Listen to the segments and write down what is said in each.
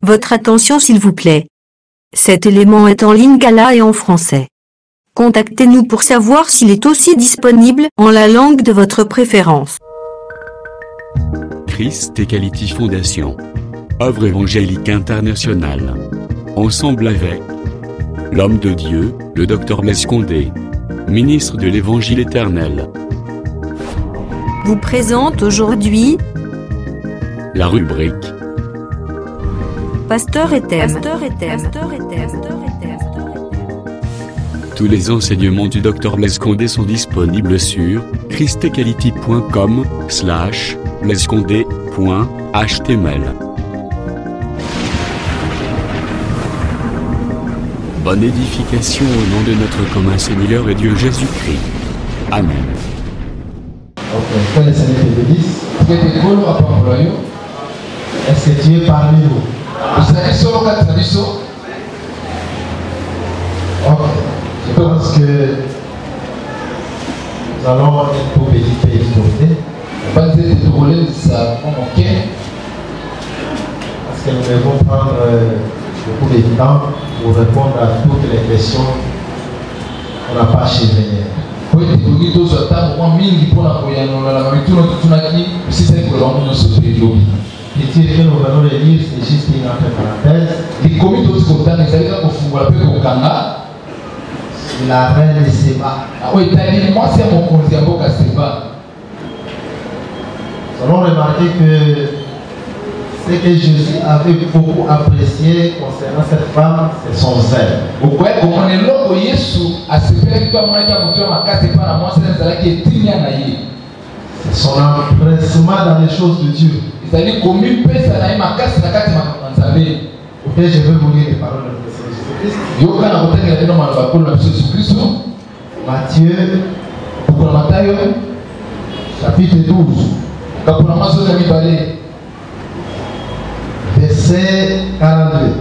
Votre attention s'il vous plaît. Cet élément est en lingala et en français. Contactez-nous pour savoir s'il est aussi disponible en la langue de votre préférence. Christ Equality Foundation. Œuvre évangélique internationale. Ensemble avec l'homme de Dieu, le Dr Blaise Condé, ministre de l'Évangile éternel, Vous présente aujourd'hui la rubrique Pasteur et thème. Tous les enseignements du Dr Blaise Condé sont disponibles sur christequality.com/blaisecondé.html. Bonne édification au nom de notre commun Seigneur et Dieu Jésus-Christ. Amen. Ok, que le Seigneur te bénisse. Est-ce que tu es parmi nous? Ok, je pense que nous allons un peu méditer et tourner. Parce que nous devons prendre beaucoup de temps pour répondre à toutes les questions qu'on n'a pas chez les. Les titres que nous venons de lire, c'est juste une parenthèse. C'est la reine de Séba. Nous allons remarquer que ce que Jésus avait beaucoup apprécié concernant cette femme, c'est son zèle. C'est son empressement dans les choses de Dieu. Ok, je vais vous lire les paroles de Jésus-Christ. Matthieu, chapitre 12. Verset 42.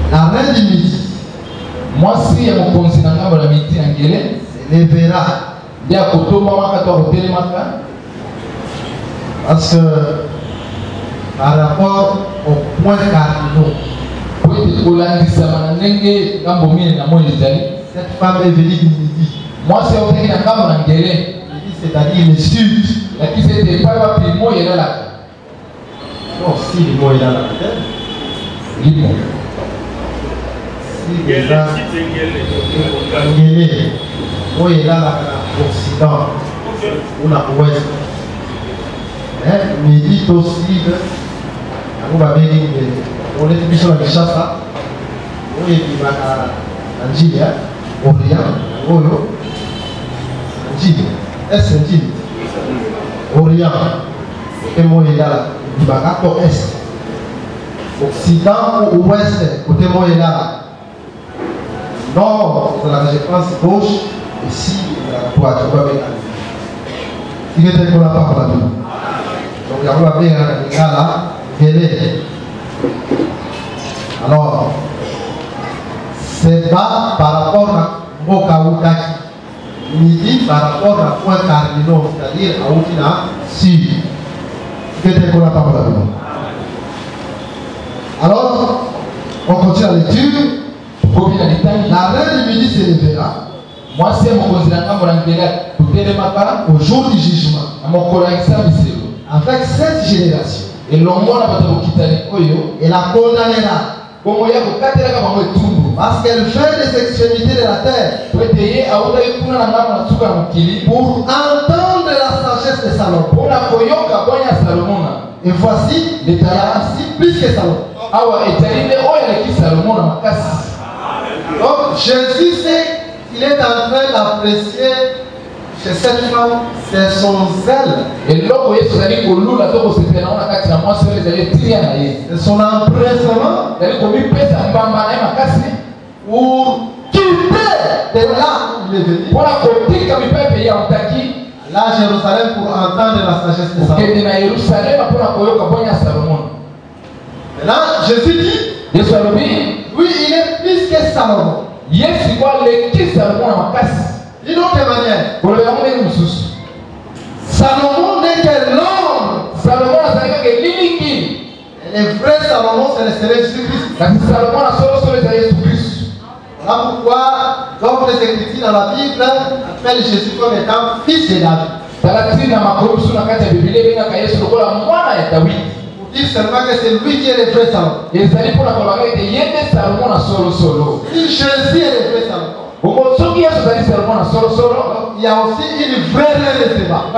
La reine du midi se lèvera. Parce que par rapport au point cardinaux, cette femme est venue du midi. C'est-à-dire le sud. Non, si le mot est là, peut-être. Si déjà, mot est là, l'Occident ou la ouest. Midi aussi, on va venir, on est mis sur la chasse, on est mis à Angilia, Orient, Olo, Angilia, est-ce Angilia, Orient, côté Moïla, Bagato Est, Occident ou Ouest, côté Moïla, Nord, c'est la région gauche, et si la droite, on va venir. Il était pour la parole à nous. Donc, il y a un gars là, alors, c'est bas par rapport à Mokaoudaki. Midi par rapport à point cardinal, c'est-à-dire à Outina, sud. Il était pour la parole à nous. Alors, on continue la lecture. La reine du midi se lèvera. Moi, c'est mon cousin au jour du jugement. Avec cette génération. Et la condamnera. Parce qu'elle fait des extrémités de la terre. Pour entendre la sagesse de Salomon. Et voici, l'État ainsi plus que Salomon. Donc Jésus sait qu'il est en train d'apprécier chez cette femme, c'est son zèle. Et c'est son empressement pour quitter de là où il est venu. Là, Jérusalem, pour entendre la sagesse de Salomon. Là, Jésus dit, oui, il est plus que Salomon. D'une autre manière, Salomon n'est que l'homme Le vrai Salomon, c'est le Seigneur Jésus-Christ. Voilà pourquoi, donc les Écritures dans la Bible appellent Jésus comme étant fils de David. Pour dire seulement que c'est lui qui est le vrai Salomon. Si Jésus est le vrai Salomon, il y a aussi une vraie reine de Séba. En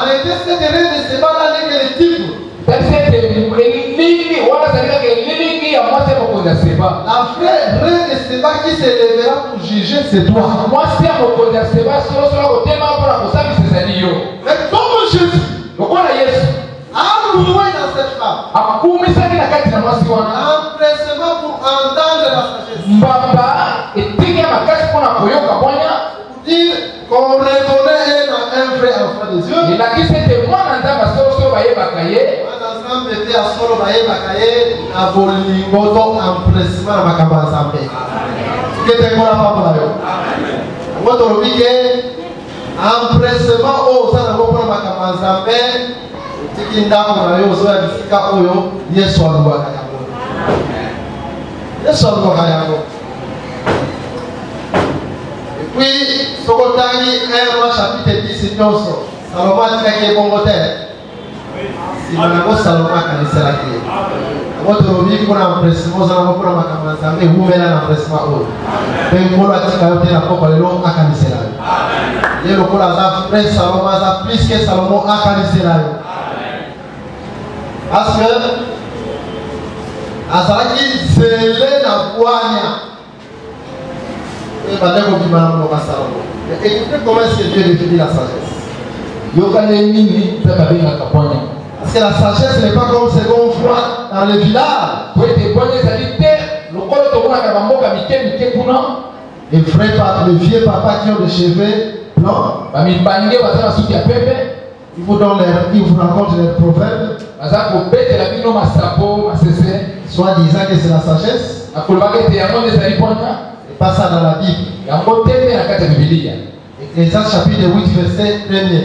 réalité, cette reine de Séba là n'est que le titre. La vraie reine de Séba qui s'élèvera pour juger, c'est toi. Mais comme Jésus a loué dans cette femme, empressement pour entendre la sagesse, pour dire qu'on reconnaît un vrai enfant de Dieu. Ensemble était à solo baye bakaye na bolingoto empressement na makamba nzambe. Kete kola papa la yo. Moto robike empressement o sana ko na makamba nzambe. Tiki ndako na yo zo ya bisika oyo Yesu aluwa kayako. Yesu aluwa kayako. Et puis Sokotani 1 Roi chapitre 10 nyonso. Salomon atika ke bongote. Si Salomon akanisela ke. Moto robike kuna empressement sana ko na makamba nzambe humela na empressement oyo. Pe ngolo atika yo te na poko lelo akanisela. Lelo kola za frère Salomon za plus que Salomon akanisela yo. Parce que Azalaki zélé na boania. Et Badeko Bimano Moka Salomon. Écoutez comment est-ce que Dieu définit la sagesse. Parce que la sagesse n'est pas comme ce qu'on voit dans les villages. Les vieux papas qui ont des cheveux blancs, ils vous racontent les proverbes, soit disant que c'est la sagesse. Et pas ça dans la Bible. Ecclésiaste chapitre 8 verset 1er.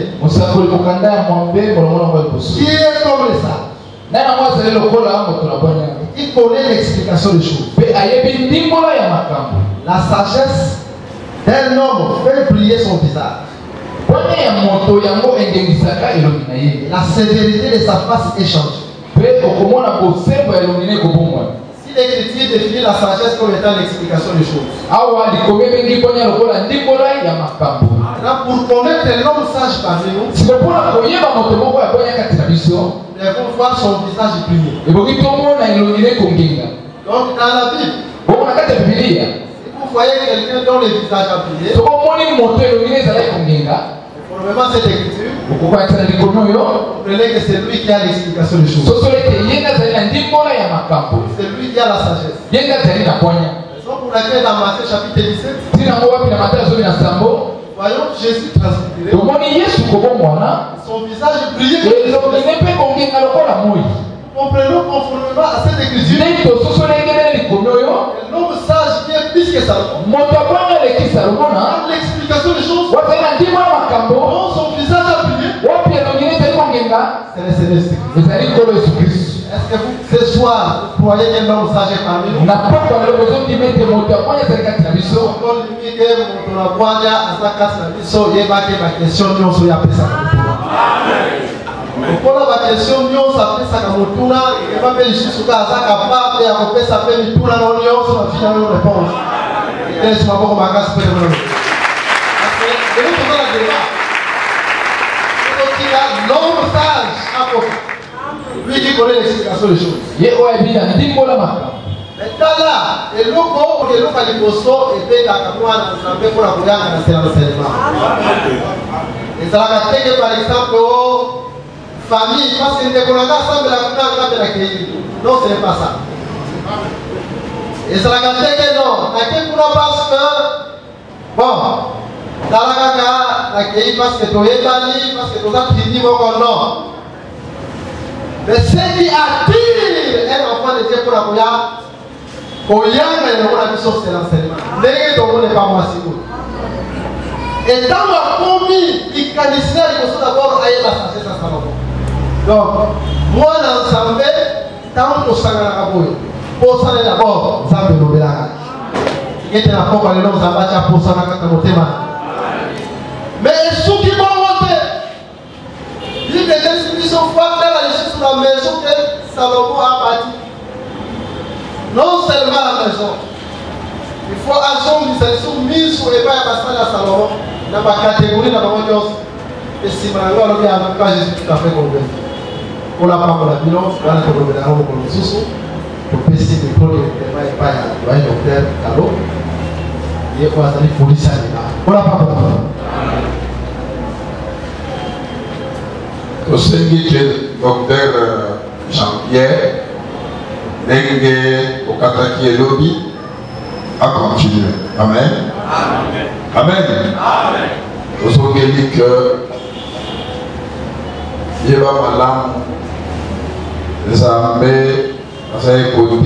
Qui est comme les sages? Il connaît l'explication des choses. La sagesse d'un homme fait briller son visage. La sévérité de sa face est changée. Si l'Écriture définit la sagesse comme étant l'explication des choses, là, pour connaître l'homme sage parmi nous, nous devons voir son visage briller. Donc dans la Bible, si vous voyez quelqu'un dont le visage a brillé, conformément à cette écriture, comprenez que c'est lui qui a l'explication des choses. C'est lui qui a la sagesse. Raison pour laquelle dans Matthieu chapitre 17, voyons Jésus transfiguré. Son visage brillait. Comprenons conformément à cette écriture. L'homme sage qui est plus que Salomon. L'explication des choses. Donc son visage a brillé. C'est le Seigneur Jésus-Christ. Est-ce que vous, ce soir, vous croyez qu'un homme sage est parmi nous? Pour la question, nous avons fait ça comme tout là, et pas fait juste ce cas, ça capable et à couper ça fait tout là, nous avons fait une réponse. Et je m'en vais au magasin pour le moment. Parce que nous faisons la débat. L'homme sage à côté. Lui qui connaît l'explication des choses. Maintenant là, et l'autre, et l'autre à l'imposto, et puis la capoine, on fait pour la couillard, c'est l'enseignement. Et ça va que par exemple, famille, parce que nous avons la non, ce n'est pas ça. Et ça va que non, parce que, bon, dans la caca, parce que tu es banni, parce que tu as fini mon non. Mais ce qui attire un enfant de Dieu pour la Koya, c'est l'enseignement. N'est pas moi si vous. Et dans la commis, il canissait d'abord à la sagesse à Salomon. Donc, moi dans Zambé, tant que ça n'a pas boyo, pour ça d'abord, Zambé le béla. Il était la porte à l'élan Zambacha pour ça n'a pas monté. Mais ceux qui vont monter, il y a des gens qui sont forts dans la justice de la maison que Salomon a bâti. Non seulement la maison, il faut agir des actions mises sur les pas à Salomon dans ma catégorie, dans ma chose. Et si ma langue est avec moi, je suis tout à fait convaincu. Pour la part de la bilan, dans la commune de la Rome, pour le sous, pour PC de Claude, il n'y a pas de docteur, Calo, il y a quoi, ça dit police à l'État. Pour la part de la au docteur Jean-Pierre, Nengue, au Kataki et Lobby, à continuer. Amen. Amen. Amen. Aujourd'hui, que il va malam, Zambé, à sa écoute,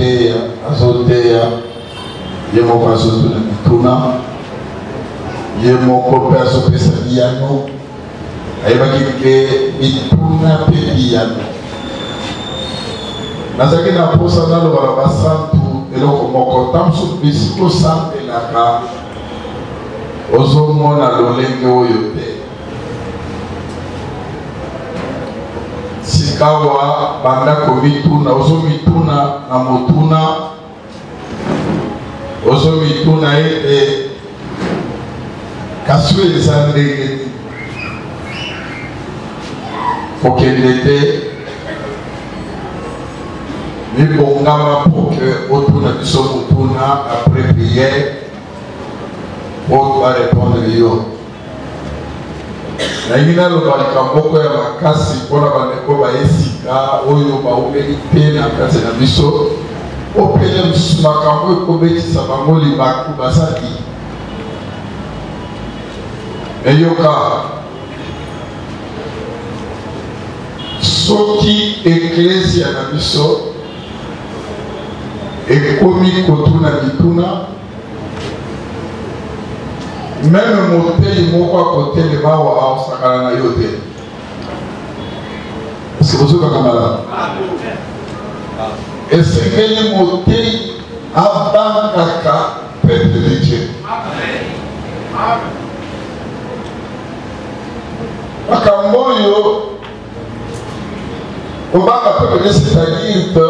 à sauter, il y a mon casse de Mituna, il y a mon copain à sauter sa diano. Ayebaki mituna pepiano nazaki na posa na loba basantu eloko moko tamsu bisiko santelaka ozomona lolenge oyo te sikawa bandako mituna ozomituna na motuna ozomituna ete kasu eza ndenge okendete mibongama pour que otuna biso motuna après prière on va répondre yo nalingi naloba likambo moko ya makasi mpona bandeko bayesika oyo baumeli te na kati na biso opele mosusu makambo ekobetisa bango libaku bazaki eyoka soki eklesia na biso ekomi kotuna mituna meme motei moko akotelema awa aosakana na yo te parceke ozokaka malamu esengeli motei abangaka peuple de Dieu makambo oyo obanga peuple, c'est-à-dire que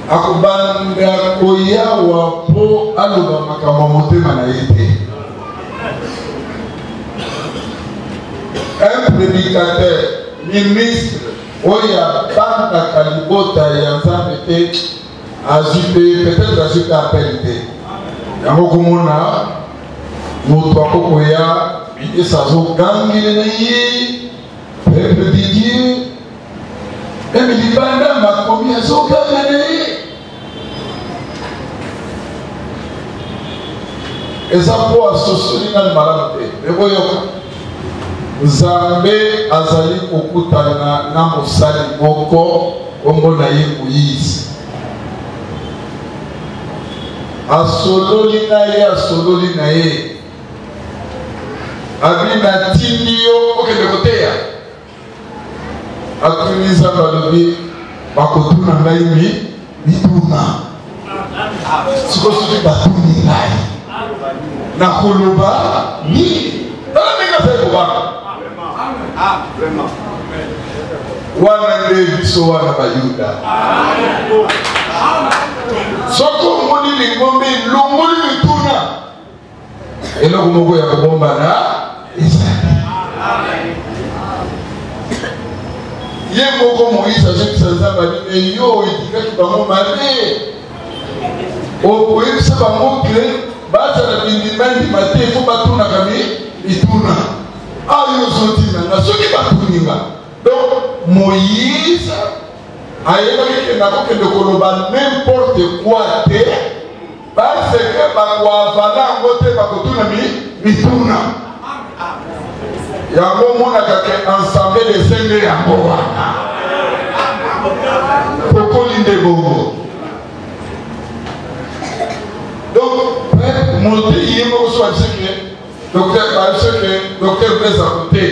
akobanda koyawa po aloba makambo motema na ye te. Un prédicateur, ministre, oyo abandaka libota ya Nzambe te azwi peut-être azwi pe appel te. Yango komona moto akokoya bitesa azogangile na ye peuple de Dieu. Même libanda makomi azoganga na ye. Eza po asosoli na malamu te. Eboyoka Nzambe azali kokutana na mosali moko kombo na ye Moïse. Asololi na ye abi na tindi yo okende koteya atuniza balobi bakotuna ngai mituna sikosoki batuni ngai na koloba ni tala ndenge azali kobanga wana nde biso wana bayuda soki omoni lingombe elongoli mituna eloko moko ya kobombana ezali ye moko Moïse azokisa Nzambe abimi yo etikaki bango mabe okoyebisa bango ke bazala bindimandima te fo batunaka mituna ayo ozotinanga soki batuninga. Donc Moïse ayebaki ke nakokende koloba n'importe quoi te parce que bakoavala yango te bakotuna mituna yango monaka ke ensemble de senge yango wana pokoli nde bongo. Donc motei ye moko so abise ke docteur Blaise Akote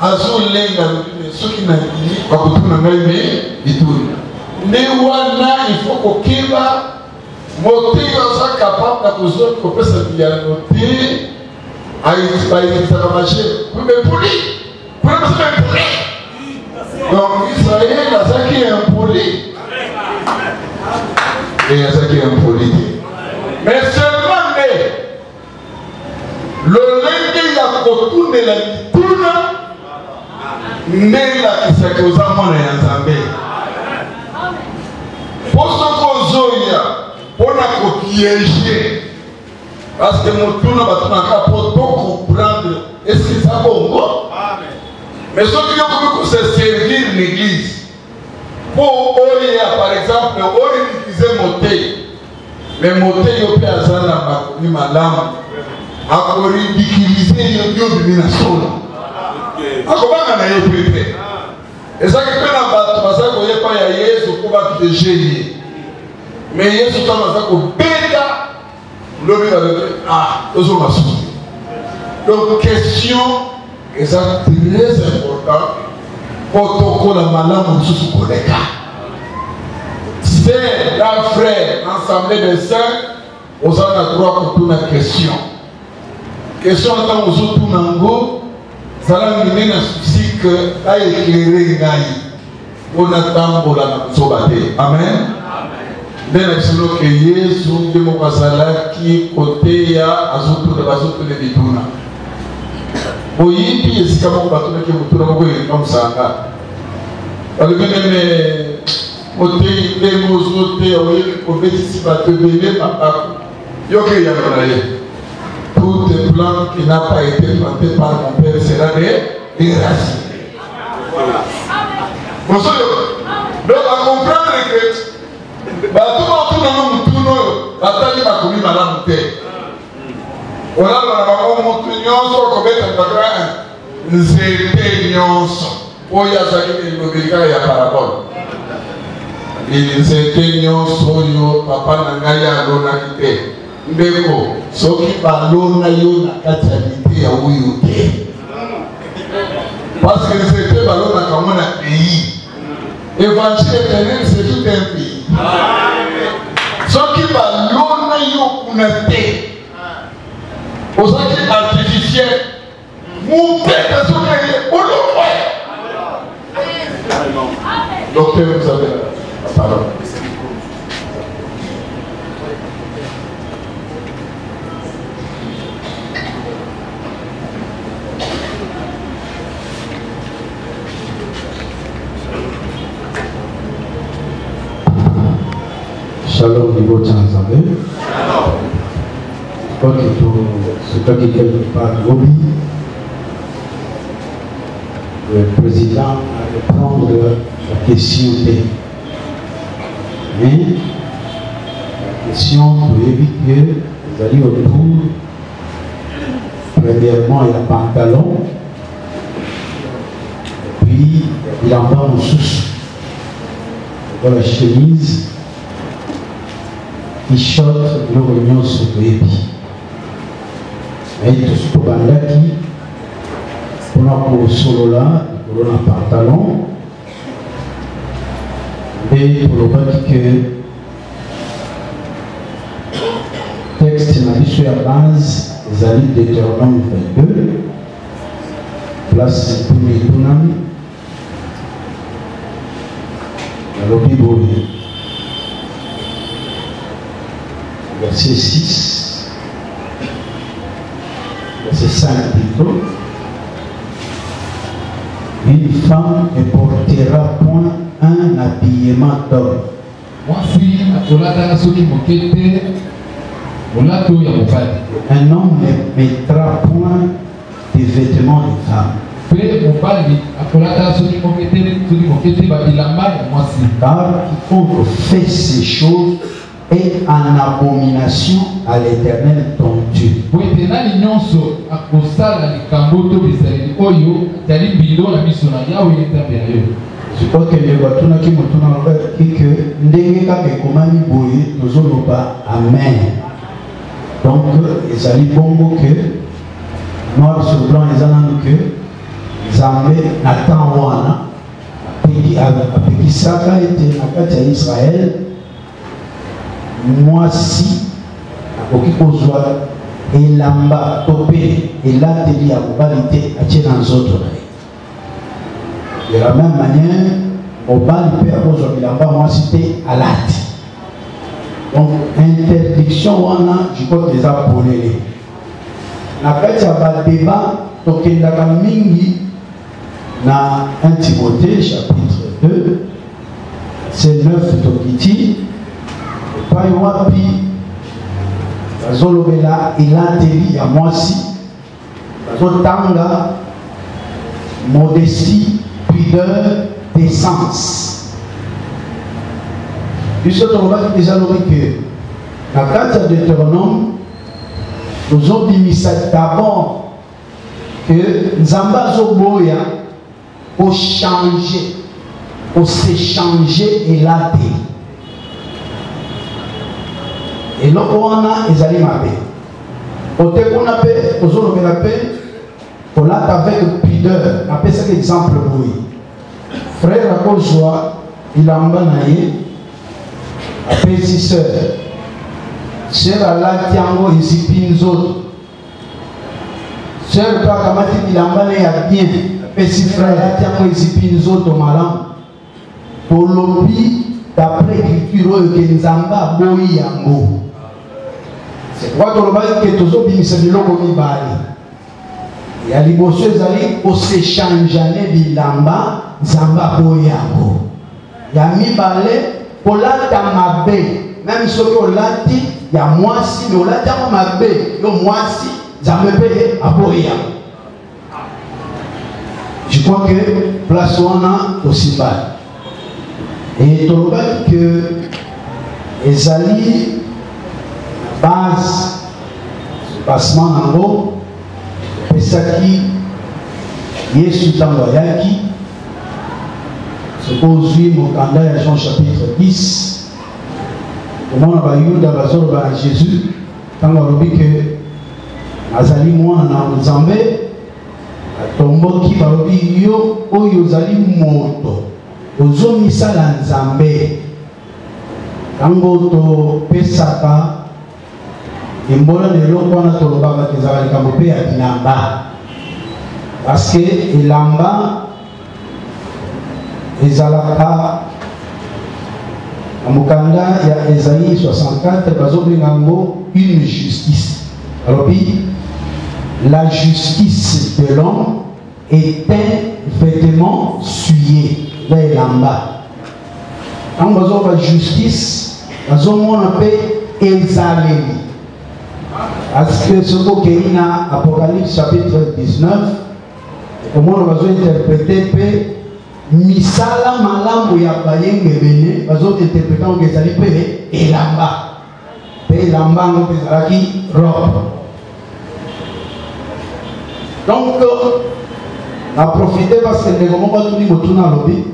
azolenga lobi ceux qui n'ont pas de tout, mais il faut qu'on moté soit capable de poser qu'on peut se bien noter à une machine. Mais pour lui, donc Israël a ça qui est impoli. Et il y a ça qui est impoli. Mais seulement le lundi, il a retourné la mituna, mais la qui s'est causé à mon ensemble. Pour ce qu'on on a piégé parce que mon tour n'a pas pour comprendre est-ce que ça va ou pas. Mais ceux qui ont se servir l'église pour Oya par exemple, on utilisait moté, mais moté il peut avoir la madame à ridiculiser le na solo. À comment on a été et ça qui peut n'abattre parce que vous n'avez pas y pour pouvoir piéger. Mais il y a ce temps où l'homme va dire ah, nous sommes assurés. Donc, question, et ça très important, pour que la malade ne se connecte. C'est la frère, l'ensemble des saints, on a droit pour toute la question. Question en tant que nous sommes ça va mener un souci que a éclairé on attend pour la sauveté. Amen. Dès que Yesu ndiye mukazalaki koteya azutu de bituna. Oyipi esika mukatuna ke mutuna ko yeka musanga. Balibene motei de mozote oyebi ko betisi bato bele mapako. Yoke ya naye. Toute plante qui n'a pas été plantée par mon père sera déracinée. Voilà. Donc à comprendre que parce que c'était ballon comme un pays. L'évangile éternel, c'est tout un pays. Ce qui va l'on yo connecté aux actes artificiels, mon père de son pays, docteur, vous avez la parole. Shalom niveau Tanzanie. Je crois que c'est toi qui quelque part lobby. Le président a prendre la question B. Mais la question pour éviter vous allez autour. Premièrement, il y a pantalon. Puis il en parle sous. Voilà la chemise. T-shirt, le réunion sur le baby. Mais tout ce qu'on a dit, on a pour le solo là, pour le pantalon. Et pour le fait que texte n'a dit sur la base, les alliés de Deutéronome 22, place pour les Tunami, dans le Bible. Verset 6, verset 5 plutôt. Une femme ne portera point un habillement d'homme. Un homme ne mettra point des vêtements de femme. Car quiconque fait ces choses est en abomination à l'Éternel ton Dieu. Je crois que les voitures qui m'ont dit que amen. Donc, ils allaient bon que noir sur blanc, ils allaient que Zambé Nathan wana apekisaka ete na kati ya Israël mwasi akoki kozwa elamba to mpe elateli ya mobali te atie na nzoto na ye. De la même manière, mobali mpe akozwa bilamba mwasi te alati. Donc interdiction wana je crois que eza polele. Na kati ya badeba tokendaka mingi na 1 Timothée chapitre 2 c'est 9 tokiti pai wapi bazolobela elateli ya mwasi bazotanga modestie, pudeur, décence. Puisque tolobaki déjà lobi que na kati ya Deutéronome tozobimisa d'abord que Nzambe azoboya pour changer, pour s'échanger et later. Et là, on a les aliments. Au on a fait, aux autres, on a fait, on l'a avec pudeur. On a fait cet exemple. Frère à Kozoa, il a embanaillé, a fait six sœurs. Sœur à la Tiango, il s'y pine autres. Sœur pas Kamati, il a embanaillé à bien. Petit frère, tiens, ici, puis nous autres, malin. Pour l'oubli, d'après l'écriture, que nous avons boyi yango. C'est quoi que que tous les gens qui ont bali. Il y a des bosses qui ont s'échangé de lamba, zamba boyi yango. Il y a mis balai pour la tamabe. Même si on l'a dit, il y a moi si, mais on l'a tamabe. Le moi si, zamba boyi à boyi yango. Je crois que place on a aussi bas. Et tout le monde que Ezali base passement en haut, Pesaki, Yesu Tangoyaki, se pose mon candidat Jean chapitre 10. Comment on va y aller Jésus, quand on dit que Azali moi en Zambé. Tomboki barobi yo oyo zali moto ozomisa la Nzambe tango to pesaka imbola lelo kwana tolobaka kezala likambo pe ya bilamba parce que elamba ezalaka amukanda ya Esaïe 64 bazobenga ngo une justice alobi la justice de l'homme est un vêtement souillé. Là, il est en bas. Quand on a la justice, on a exalé. Parce que ce qu'il y a Apocalypse chapitre 19, comment on va interpréter Misala malambo ya bayenge bene, on va interpréter que ça dit elamba. Elamba ngo ezalaki robe. Donc, on a profité parce que les gens ont dit que tout lobby.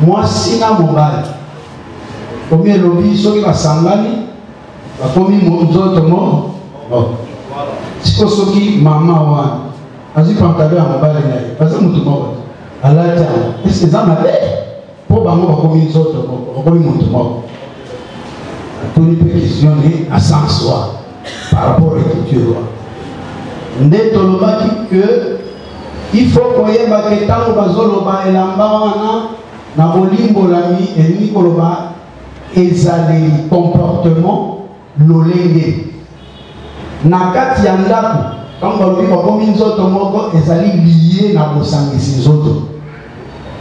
Moi, si na mobile, comme le lobby, ceux qui va s'engager, comme ils autres morts, si ceux qui maman ouan, as-tu pantalon à mobile parce que nous mort. Allah tient. Est-ce que ça m'a fait? Pour bango comme ils autres morts, comme ils morts. Tout le monde questionner à 100 soirs par rapport à l'écriture. Nde tolobaki que il faut koyeba ke tango bazoloba elamba wana na bolimbolami elingi koloba ezaleli comportement lolenge na kati ya ndako tango balobi bakomi nzoto moko ezali liye na bosangisi nzoto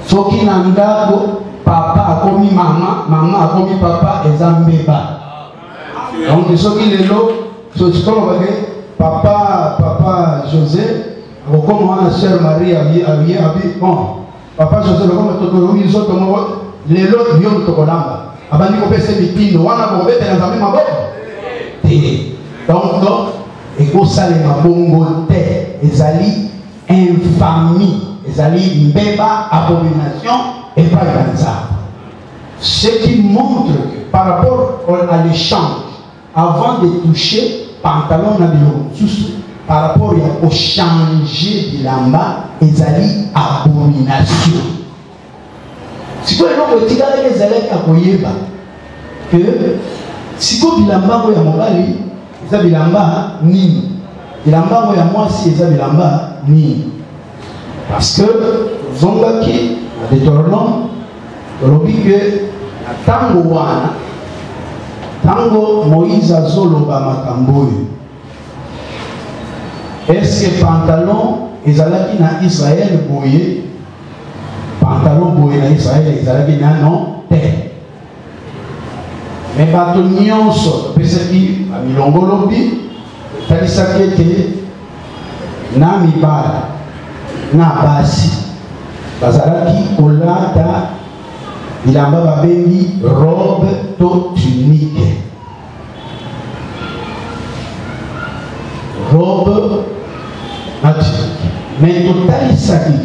soki na ndako papa akomi mama mama akomi papa eza mbeba donc soki lelo sokolobake Papa José, comme ma soeur Marie a bon, Papa José, comme les autres, les autres, ils ont tout colamba. Avant de couper ces mitindo, on a coupé les amis ma donc, et pour ça, les mabongo ezali infamie, ezali mbeba, abomination, et pas comme ça. Ce qui montre que par rapport à l'échange, avant de toucher pantalon na bilo par rapport à changer bilamba ezali abomination. Si vous avez dit que ezali akoyeba que si vous bilamba ko ya mobali eza bilamba nini, bilamba ko ya mwasi eza bilamba nini, parce que zongaki na Deutéronome tolobi que tango wana tango Moïse azoloba makambo oyo, est-ce que pantalon ezalaki na Israël boye, pantalon boye na Israël ezalaki na non te, mais bato nyonso pesaki amilongo lobi talisaki ete na mibala na basi bazalaki kolata bilamba babengi robe to tunique, robe na tunique. Mais totalisaki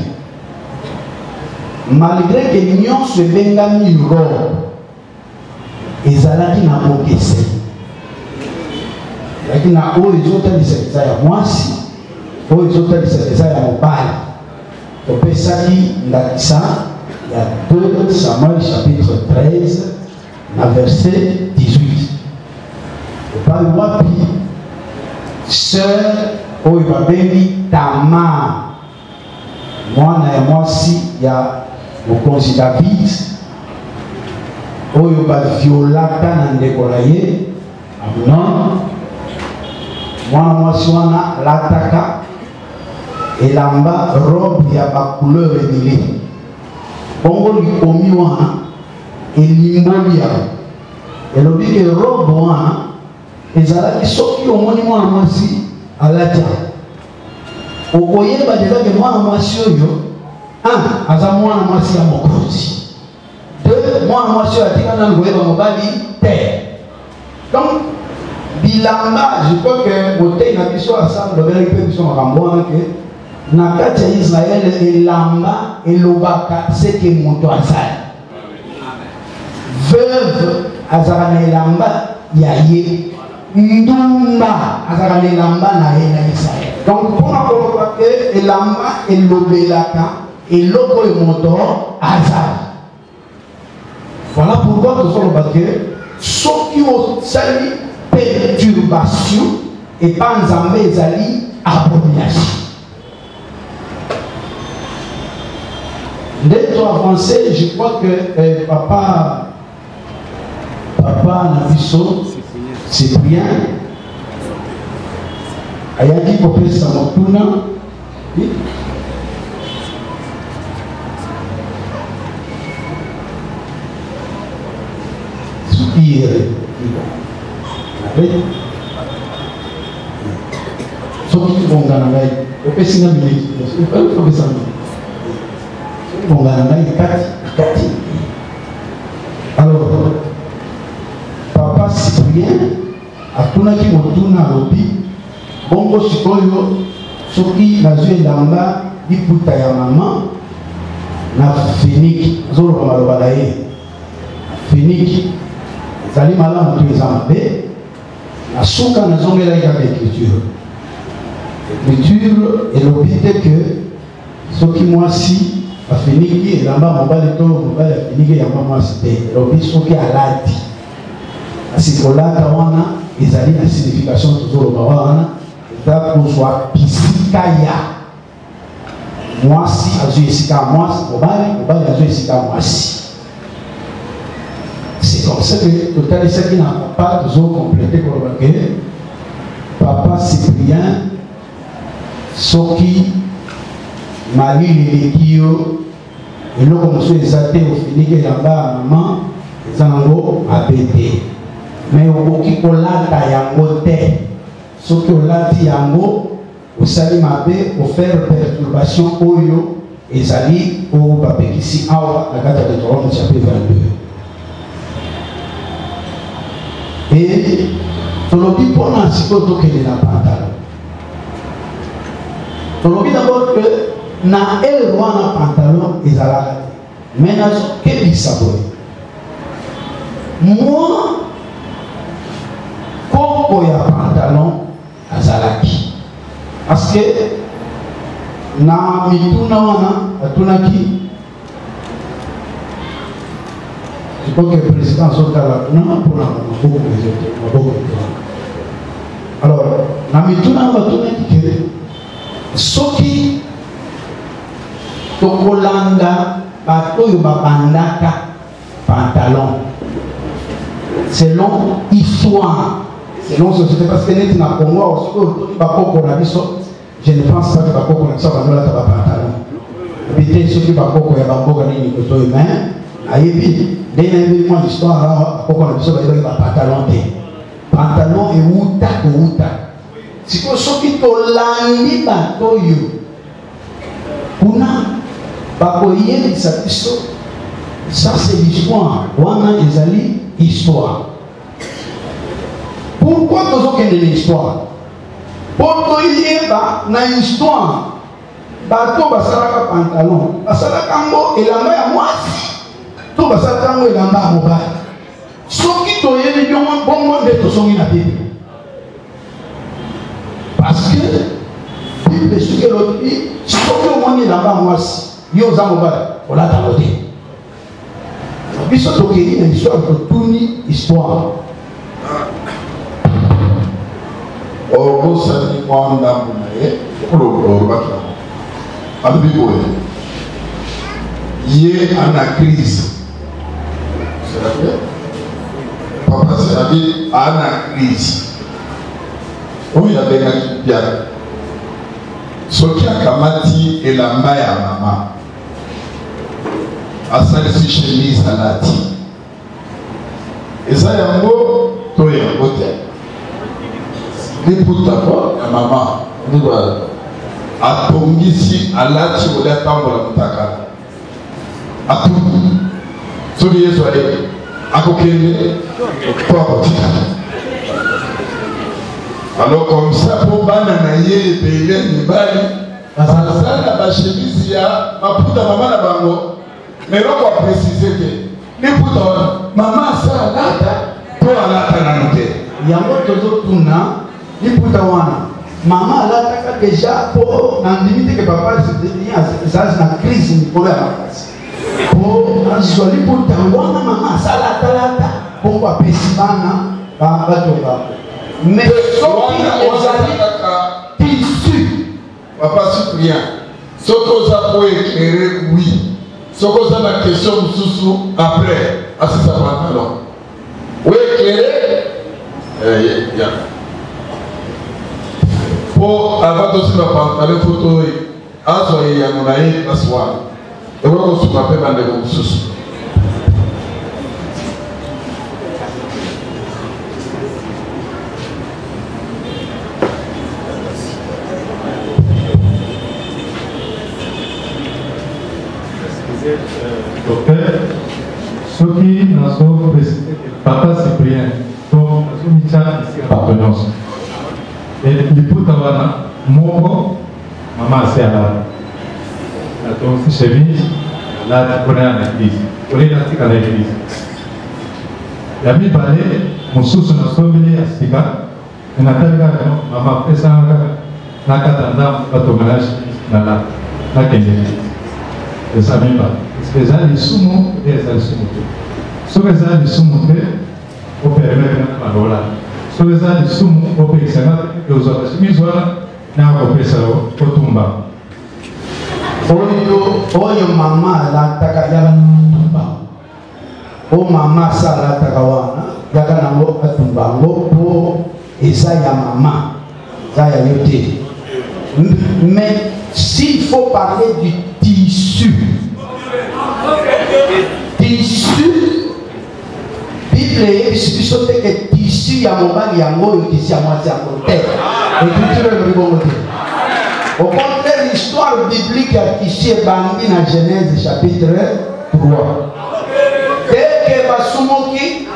malgré que nyonso ebengami robe ezalaki na bokese, ezalaki na oyo ezotalisa eza ya mwasi, oyo ezotalisa eza ya mobali. Topesaki ndakisa ya 2 Samuel chapitre 13 na verset 18. Epai wapi sœur oyo babengi Tamar mwana ya mwasi ya mokonzi David oyo baviolaka na ndeko na ye Amnon, mwana mwasi wana lataka elamba robe ya bacouleur ebele, bongo likomi wana elimboli yango elobi ke robe wana ezalaki soki omoni mwana mwasi alati okoyeba deja ke mwana mwasi oyo aza mwana mwasi ya mokonzi, de mwana mwasi oyo atika nani koyeba mobali te. Donc bilamba, je crois que botei na biso assemble lobelaki mpe biso makambo wana ke na kati ya Israël elamba elobaka seke moto azali. Veuve azalaka na elamba ya ye, ndumba azalaka na elamba na ye na Israël. Donc mpona koloba ke elamba elobelaka eloko oyo moto azali. Voilà pourquoi tozoloba ke soki osali perturbation epa nzambe ezali abomination. Dès toi avancé, je crois que papa Nabiso, Cyprien, ayaki kopesa motuna, soupire, soki bongana ngai, opesi na miniki, opesa miniki. Alors, papa Cyprien atunaki motuna alobi bongo sikoyo soki nazwi elamba liputa ya mama na finiki azoloba maloba na ye finiki ezali malamu to eza mabe na suka nazongelaki kaka écriture elobi te ke soki mwasi afiniki elamba mobali to mobali afiniki elamba mwasi te, elobi soki alati kasi kolata wana ezali na signification tozoloba wana eza kozwa bisika ya mwasi azwi esika ya mwasi, mobali azwi esika ya mwasi. C'est comme ça que totalisaki na papa tozokomplete koloba ke papa Cyprien soki malili eleki yo eloko mosusu eza te ofiniki elamba ya mama eza nango mabe te, me okoki kolata yango te. Soki olati yango osali mabe ofere perturbation oyo ezali oyo bapekisi awa na kati ya Deutéronome chapitre 22. Et tolobi mpona sikoyo tokende na pantalon, tolobi d'abord que na ele wana pantalon ezalaka te, me nazokebisa boye mwa koko ya pantalon azalaki parce que na mituna wana atunaki je crois que le président Sotala non pour maboko alors na mituna atunaki que soki tokolanda bato oyo babandaka pantalon selon histoire selon société parce que neti na Congo soki bakoko na biso je ne pense pas que bakoko na biso bandolata bapantalon ebite soki bakoko ya bamboka nini koto mais ayebi nde nayebi mwa histoire awa bakoko na biso bayebaki bapantalon te pantalon euta kouta sikoyo soki tolandi bato oyo kuna bakoyebisa biso ça c'est l'histoire wana ezali histoire. Pourquoi tozokende na histoire? Pour toyeba na histoire bato basalaka pantalon basalaka ngo elamba ya mwasi to basalaka ngo elamba ya mobali soki toyebi biongo bongo nde tosongi na Bible parce que Bible soki elobi soki omoni elamba ya mwasi yo oza mobali olatango te biso tokei na histoire totuni histoire obosani mwa ndambo na ye olobaki nango alobi boye ye ana crise papa serabi ana crise oyo abengaki piano soki akamati elamba ya mama asalisi chemise alati eza yango to yango te liputa ko ya mama ndiba atongisi alati olia tambola mutaka atungu soki yesu aye akokende po akotika alors comme ça po bana na ye ebele mibali basala bashemisi ya maputa mama na bango mais loko aprécise te liputa wana mama asala alata po alata nano te yango tozotuna liputa wana mama alataka deja po na ndimi te ke papa ezalaki na crise mikolo ya makasi po azwa liputa wana mama asala atalata mpo apesi bana batonga mais soki ezali tissu papa Cyprien soki oza po éclairé oui soki oza na question mosusu après asisa pantalon o éclairé po avant tosimba pantalon foto oyo azwa eyango na ye place wana ekoki kosunga mpe bandeko mosusu docteur soki nazo précise papa Cyprien donc nazomitya ici appartenance et liputa wana moko mama asi alata atongi chemise alati mpona na église oleli atika na église ya mibale mosusu nasombeli ya sika natali kaka mama apesanga kaka nakata ndambo batonga na chemise nalata nakende église eza mibale eza lisumu te eza lisumu te soki eza lisumu te opermettre balola soki eza lisumu opekisanga te ozwaka chemise wana nakopesa otumba oyo mama alataka yaka natumba o mama asa alataka wana yaka nango atumba yango po eza ya mama eza ya yo te mais s'il faut parler du tissu Bible eyebisi biso te ke tissu ya mobali yango oyo tissu ya mwasi yango te écriture elobi bongo te au contraire l'histoire biblique ya tissu ebandi na Genèse chapitre 3 teke basumuki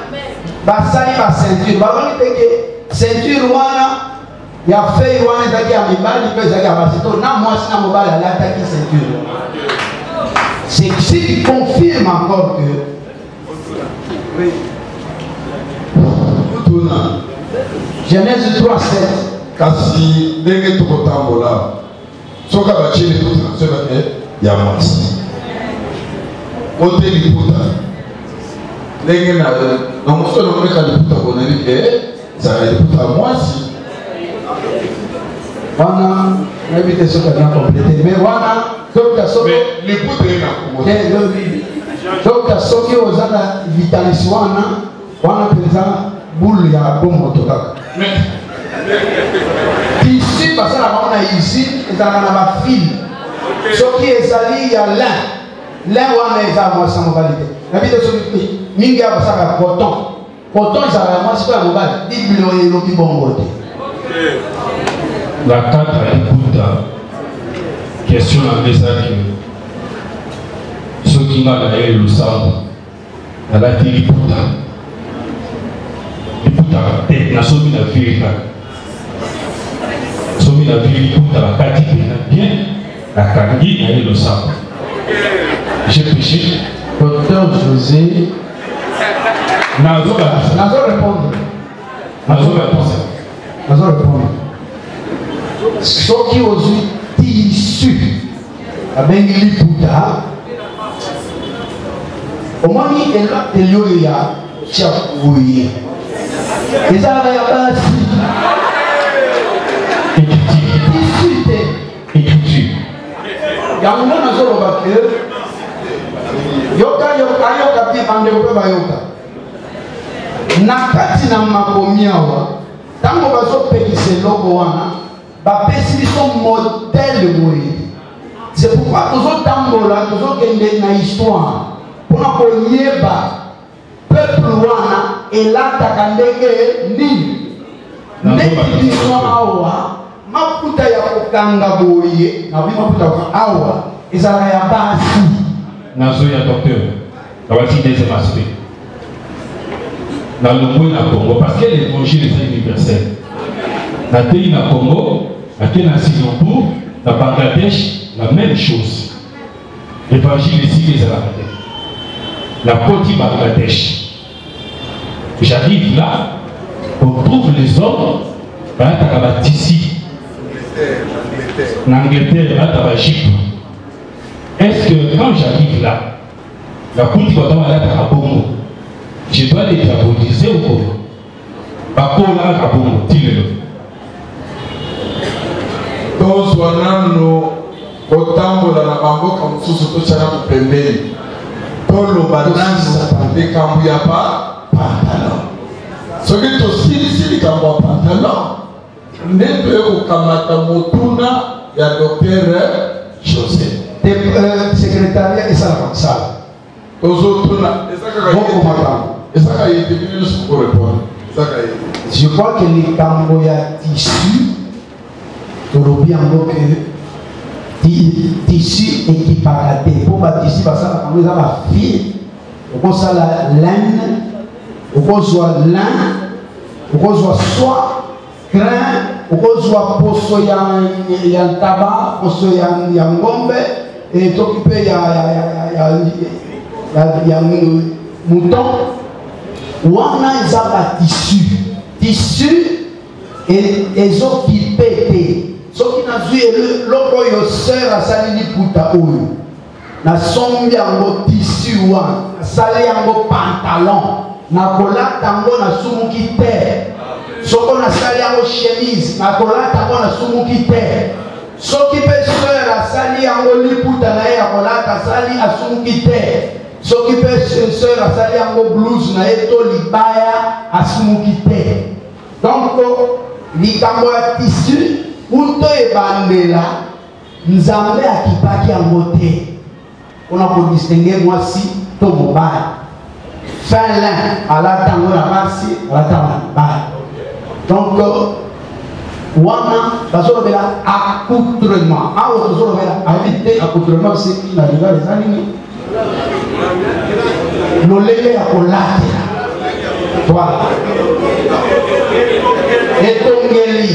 basali baceinture baloni te ke ceinture wana ya fei wana ezalaki ya mibali mpe ezalaki ya basi to na mwasi na mobali alataki ceinture c'est ce qui confirme encore que Genèse 3:7 kasi ndenge tokotambola soka bachini liputa soka ke ya mwasi ote liputa ndenge na moso na mweka liputa koneli ke zaka liputa ya mwasi wana nabite soka na complete mais wana donc soka liputa ina kumoto donc soki ozana vitalisi wana penza boule ya bombo to kaka ici basala bana ici ezalaka na bafile soki ezali ya lin wana eza mwasi ya mobali te nabite soki mingi ya basaka coton ezalaka ya mwasi po ya mobali bible elobi bongo te la cadre ya liputa question na ezaki soki nga na ye losambo nalati liputa te nasomi na vile kaka somi na vile liputa bakati pena bien nakangi na ye losambo j'ai péché docteur José nazo répondre soki ozwi tissu abengi liputa omoni elakeli oyo ya chakuye ezalaka ya basi tissu te yango nazoloba ke yoka mpe bandeko mpe bayoka na kati na makomi awa ntango bazopekisa eloko wana bapesi biso modele boye c'est pourquoi tozotambola tozokende na histoire mpona koyeba peuple wana elataka ndenge nini ndenge biso awa maputa ya kokanga boye nabi maputa awa ezalaka ya basi nazoya docteur nawati deuxième aspect na longwe na Congo parce que l'évangile est universel na pays na Congo na Singapour na Bangladesh la même chose l'évangile ici les Arabes la côte Bangladesh j'arrive là on trouve les hommes à ici en Angleterre à Chypre. Est-ce que quand j'arrive là la côte à Bongo je dois les diaboliser ou quoi? Bakola à Bongo dis-le. Tous wanano kotambola na bango comme susu to chana kupembeni tolo badansa pande kambu ya pantalon soki to sili kambu ya pantalon ndeto eko kamata motuna ya docteur José secrétariat esala makisala tozotuna ezaka yete bino nyonso korepondre ezaka yete. Je crois que likambo ya tissu tolobi yango ke tissu ekipaka te mpo batissu basalaka yango eza bafile okosala laine okozwa lin okozwa soie crin okozwa poso ya ntaba poso ya ngombe etoki mpe ya mouton wana eza batissu ezokipe te soki nazwi eloko oyo sœur asali liputa oyo nasombi yango tissu wana nasali yango pantalon nakolata yango nasumuki te soko nasali yango chemise nakolata yango nasumuki te soki mpe sœur asali yango liputa na ye ya kolata asali asumuki te soki mpe sœur asali yango blouse na ye to libaya asumuki te. Donc likambo ya tissu uto ebandela nzambe akipaki yango te mpona kodistingue mwasi to mobali fin lin alata yango na basi alata yango na mibali. Donc wana bazolobela accoutrement awa tozolobela ayebi te accoutrement biseki na rival eza nini lolenge ya kolatela voilà etongeli.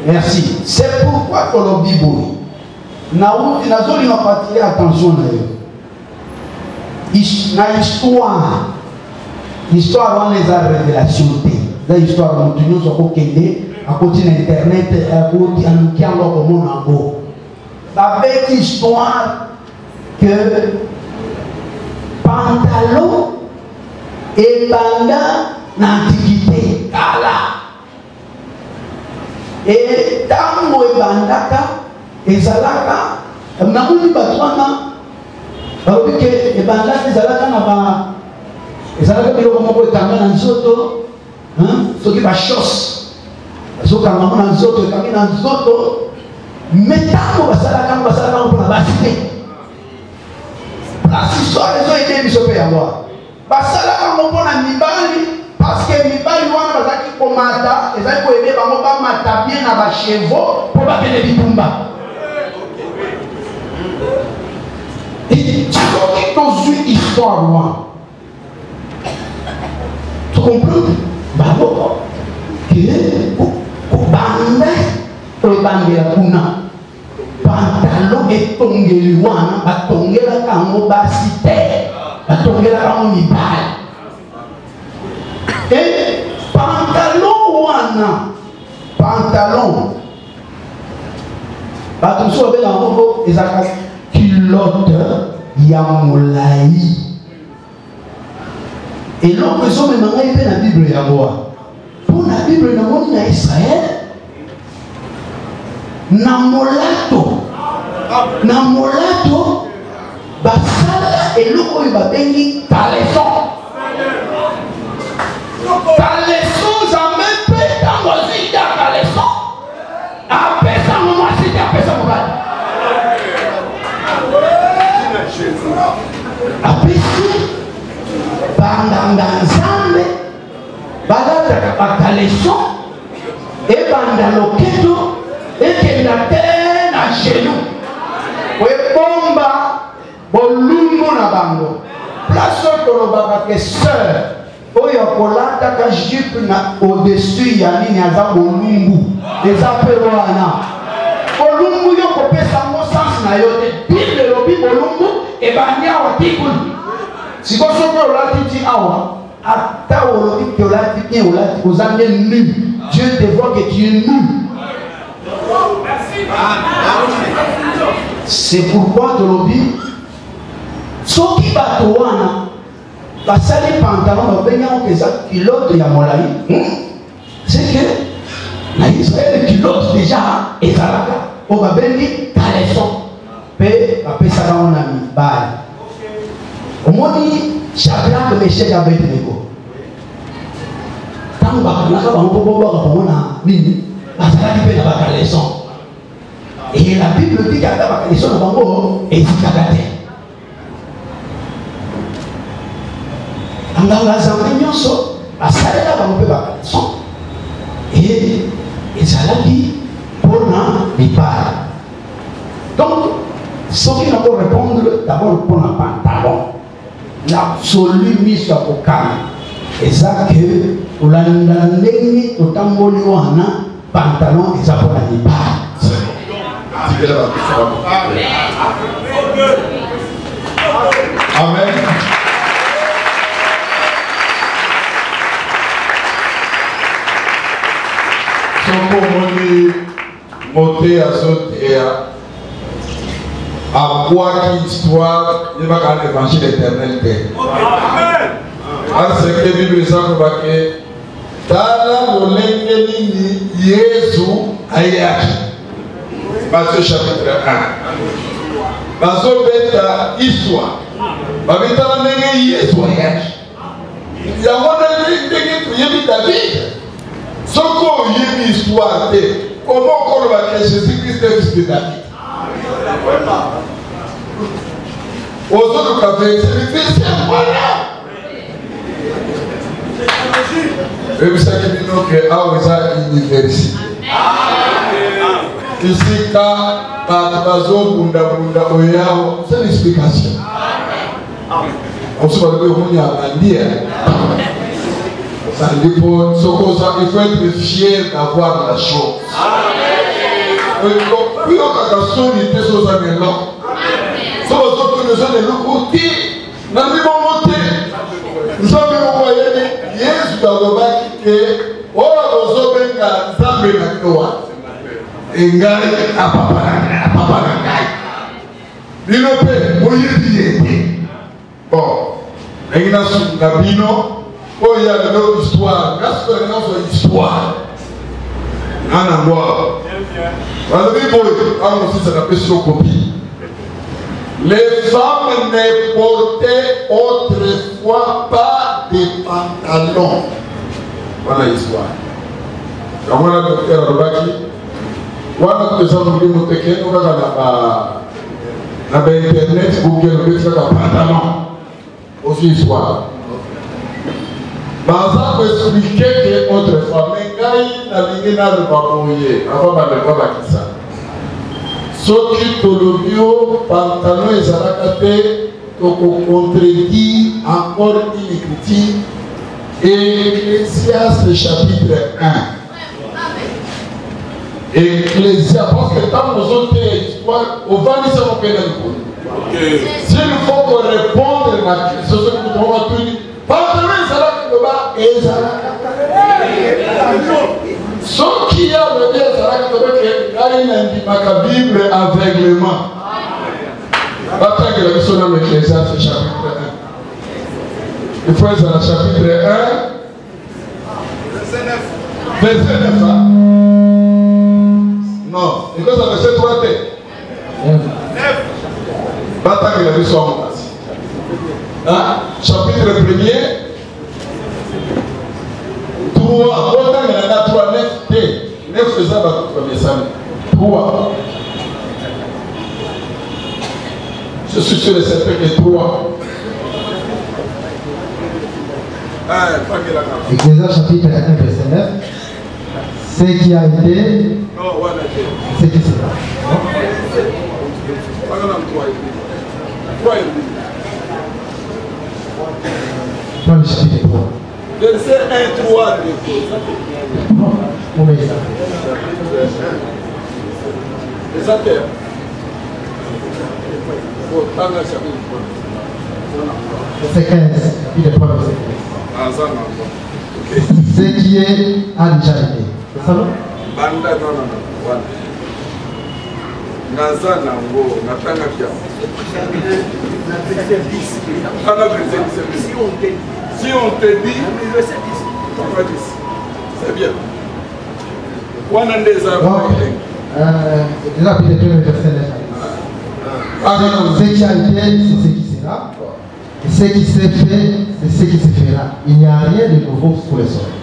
Merci. C'est pourquoi tolobi boye nauti nazolinga patile attention na yo na histoire wana eza révélation te eza histoire motu nyonso akokende à côté d'internet, à côté à nous la belle histoire que pantalon et banda l'antiquité et tango et bandaka et zalaka namoni batwana baobi ke e bandaka ezalaka na ba ezalaka biloko moko ekanga na nzoto soki bashose bazokanga na nzoto ekangi na nzoto me ntango basalaka mpona basi te place histoire ezoyede biso mpe yango basalaka yango mpona mibali parce que mibali wana bazalaki komata ezali koyede bango bamata bien na bachevo mpo bakende bitumba soki tozwi histoire wana tocomprendre bango ke kobanda oyebandela kuna pantalon etongeli wana batongelaka yango basi te batongelaka yango mibali e pantalon wana pantalon bato mosusu babenga yango ezalaka culotte ya molai eloko ezomema ngai mpe na bible yango wana mpo na bible namoni na israele na molato basala eloko oyo babengi caleçon nzambe mpe ntango azwida caleçon apesa mwasi te apesa mobali apesi banganga nzambe balataka bacaleçon ebanda loketo ekenda te na genou ebomba bolumbu na bango place oyo tolobaka ke sœur oyo akolataka jupe na au-dessus ya nini aza bolumbu eza mpe wana bolumbu yo kopesa ngo sansi na yo te bible elobi bolumbu ebandi awa tikulu siko soki olati ti awa ata olobi ke olati bien olati oza nde nu Dieu te voit que tu es nu. C'est pourquoi tolobi soki bato wana basali pantalon babengango eza culotte ya molai c'est que na Israël culotte déjà ezalaka oyo babengi caleçon mpe bapesaka ngo na mibali omoni Shadrach Meshach Abednego ntango bakanaka bango mpo bobwaka bango na nini bazalaki mpe na bacaleçon. Et la Bible dit qu'il y a des gens qui ont été éduqués. Anganga zambe nyonso asalela bango mpe bacaleçon et ezalaki mpona mibali. Donc soki nako répondre d'abord mpona pantalon l'absolu miso ya kokana eza ke kolanda ndenge totamboli wana pantalon eza mpona mibali. Amen. Soko moni moté à sauter à quoi qui histoire il va garder l'évangile éternel. Amen. Parce que la Bible dit que tala lolenge nini Yesu ayaki. Matthieu chapitre 1. Bazobeta histoire. Babeta ndenge Yesu ayaki. Yango ndenge tuyebi David. Soko yebi histoire te. Comment koloba que Jésus-Christ est fils de David? Ozo kafe c'est voilà. Et ça qui dit que Aweza université. Ici, quand bunda oyao, c'est l'explication. On se va le dire à dire. Ça dit pour il faut être fier d'avoir la chose. Puis on a sonné des choses à l'élan. Ça va sortir les gens de l'autre côté. N'a pas monté. Nous avons envoyé Yesu dans le bac qui est oh, nous avons nzambe na toa engai apapa na ngai bino pe boyebi yete bon ndenge nasunga bino oyo ya lelo histoire ngasikola nyonso histoire nana ngoa balobi boye awa mosisa napesi yo kopi. Les femmes ne portaient autrefois pas de pantalons. Voilà l'histoire. Quand on a le docteur Robaki, on a des gens qui ont été sur Internet, Google, on a des pantalons. Aussi histoire. Dans ça, on expliquer que autrefois, mais quand il a dit qu'il a le babouillé, avant de le voir ça. Soki tolobio pantalon ezalaka te contredit encore une écriture Ecclésiaste chapitre 1. Ecclésiaste, parce que tant que nous autres histoire, on va dire ça au pénal. S'il faut qu'on réponde à la question, ce que nous devons dire, pantalon ezalaka ce qui a le bien, c'est la Bible aveuglement. Attends que la mission dans l'Ecclésiaste chapitre 1. Il faut être dans le chapitre 1, verset 9. Non, il faut être dans le verset 3. 9. Attends que la mission en passe. Chapitre 1er. 3, autant il y en a 3, 9, 9 faisant dans notre message. 3. Je suis sûr et certain que 3. Ecclésiaste chapitre 1, verset 9. Ce qui a été, ce qui sera. Dans le chapitre 3. Verset 1, 3 de les affaires. Verset 15, chapitre 3, verset 15. Ce qui est a déjà été. C'est ça, non? Si on te dit, c'est bien. On a des arbres. Déjà, puis le premier verset 9. Ce qui a été, c'est ce qui sera. Et ce qui s'est fait, c'est ce qui se fera. Il n'y a rien de nouveau sous le soleil.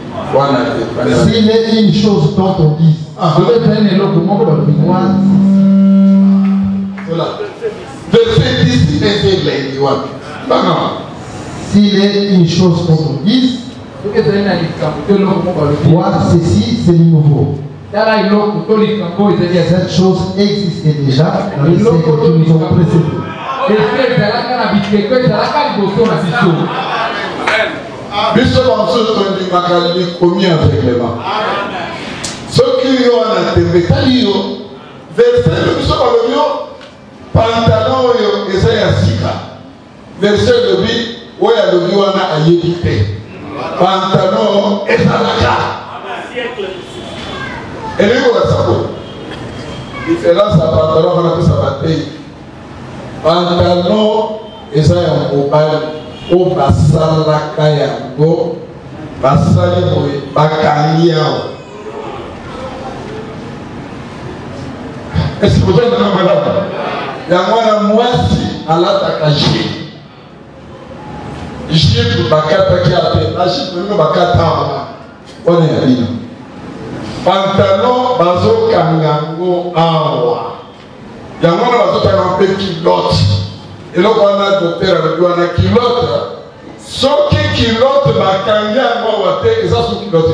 S'il est une chose dont on dit, je vais faire un autre mot dans le miroir. Verset 10, verset 20. S'il est une chose qu'on on dise, voir ceci, c'est du nouveau. Cette chose existait déjà dans les siècles qui nous ont précédés. Bishop Amso Tondi Makali commis aveuglement. Ce qui y a verset de Bishop Alomio, pantalon et ça y a sika. Verset de Bi, où y a le Biwana à yévité. Pantalon et ça la carte. Et lui, on va savoir. Différence à pantalon, on a pu s'abattre. Pantalon et ça y a un mobile. O basala kayango basali boye bakangiao. Est-ce que vous êtes dans la malade? Yamwana mwasi alataka jie. Jie pour bakata ki ape. Jie pour bakata awa. On est à l'île. Pantalon bazo kangango awa. Yamwana bazo kangango kilote. Et là, on a un docteur avec lui, on a un kilote. Sauf que kilote, bah, quand il y a un mot, et ça, c'est kilote.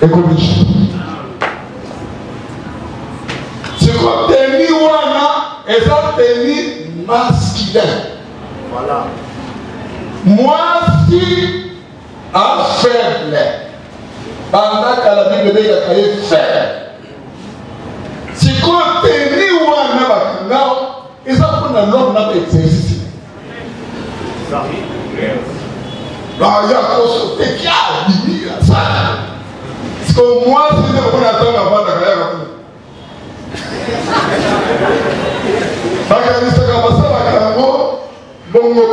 Économique. C'est quoi? Tenir wana, et ça, tenir masculin. Voilà. Moi, si, à faible, pendant qu'à la Bible, il y a cahier faible. C'est quoi? Tenir wana, bah, et ça pour l'homme n'a pas exercice. Il y a consulté qui a dit ça. Parce que moi, c'est kuna atanga banda kaya kuna bakanisa kama sala kango bongo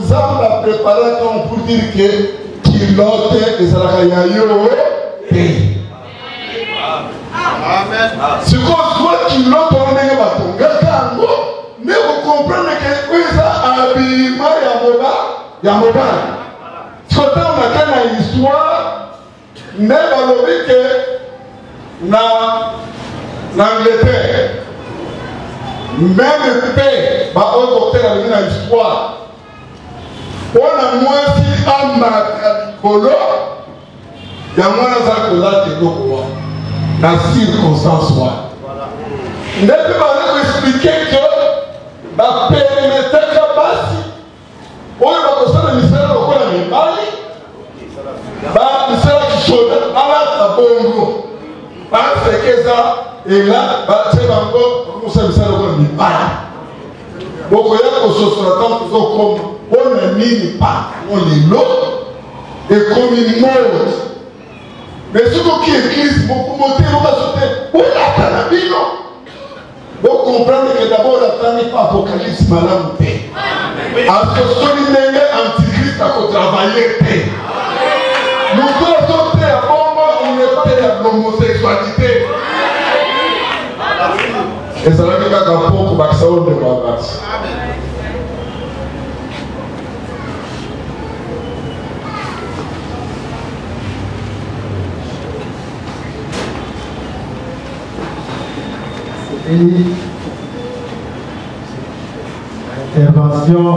zamba préparer comme pour dire que kilote ezalaka ya yo amen siko soit kilote ndenge batongaka yango mais vous comprenez que ça abima ya mobile quand on a une histoire mais balobi que na Angleterre même paix baoyo docteur alingi na histoire mpona mwasi amaka likolo ya mwana aza kolata eloko wana na circonstance wana nde mpe baza koexplike ke bapermetaka basi oyo bakosala misala lokola mibali misala kisoda balata bongo basekeza ela batie bango bakosala misala lokola mibali bokoya kososola ntango tozokoma mpona nini pantalon lelo ekomi mode mais soki oki église mote mobaso te olata na bino bocomprendre que d'abord atandi pa apocalypse malamu te asosoli ndenge antichrist akotravaille te moto azo te ya bongo onete ya l'homosexualité ezalaki kaka mpo kobakisa oyo ndeko ya basi L'intervention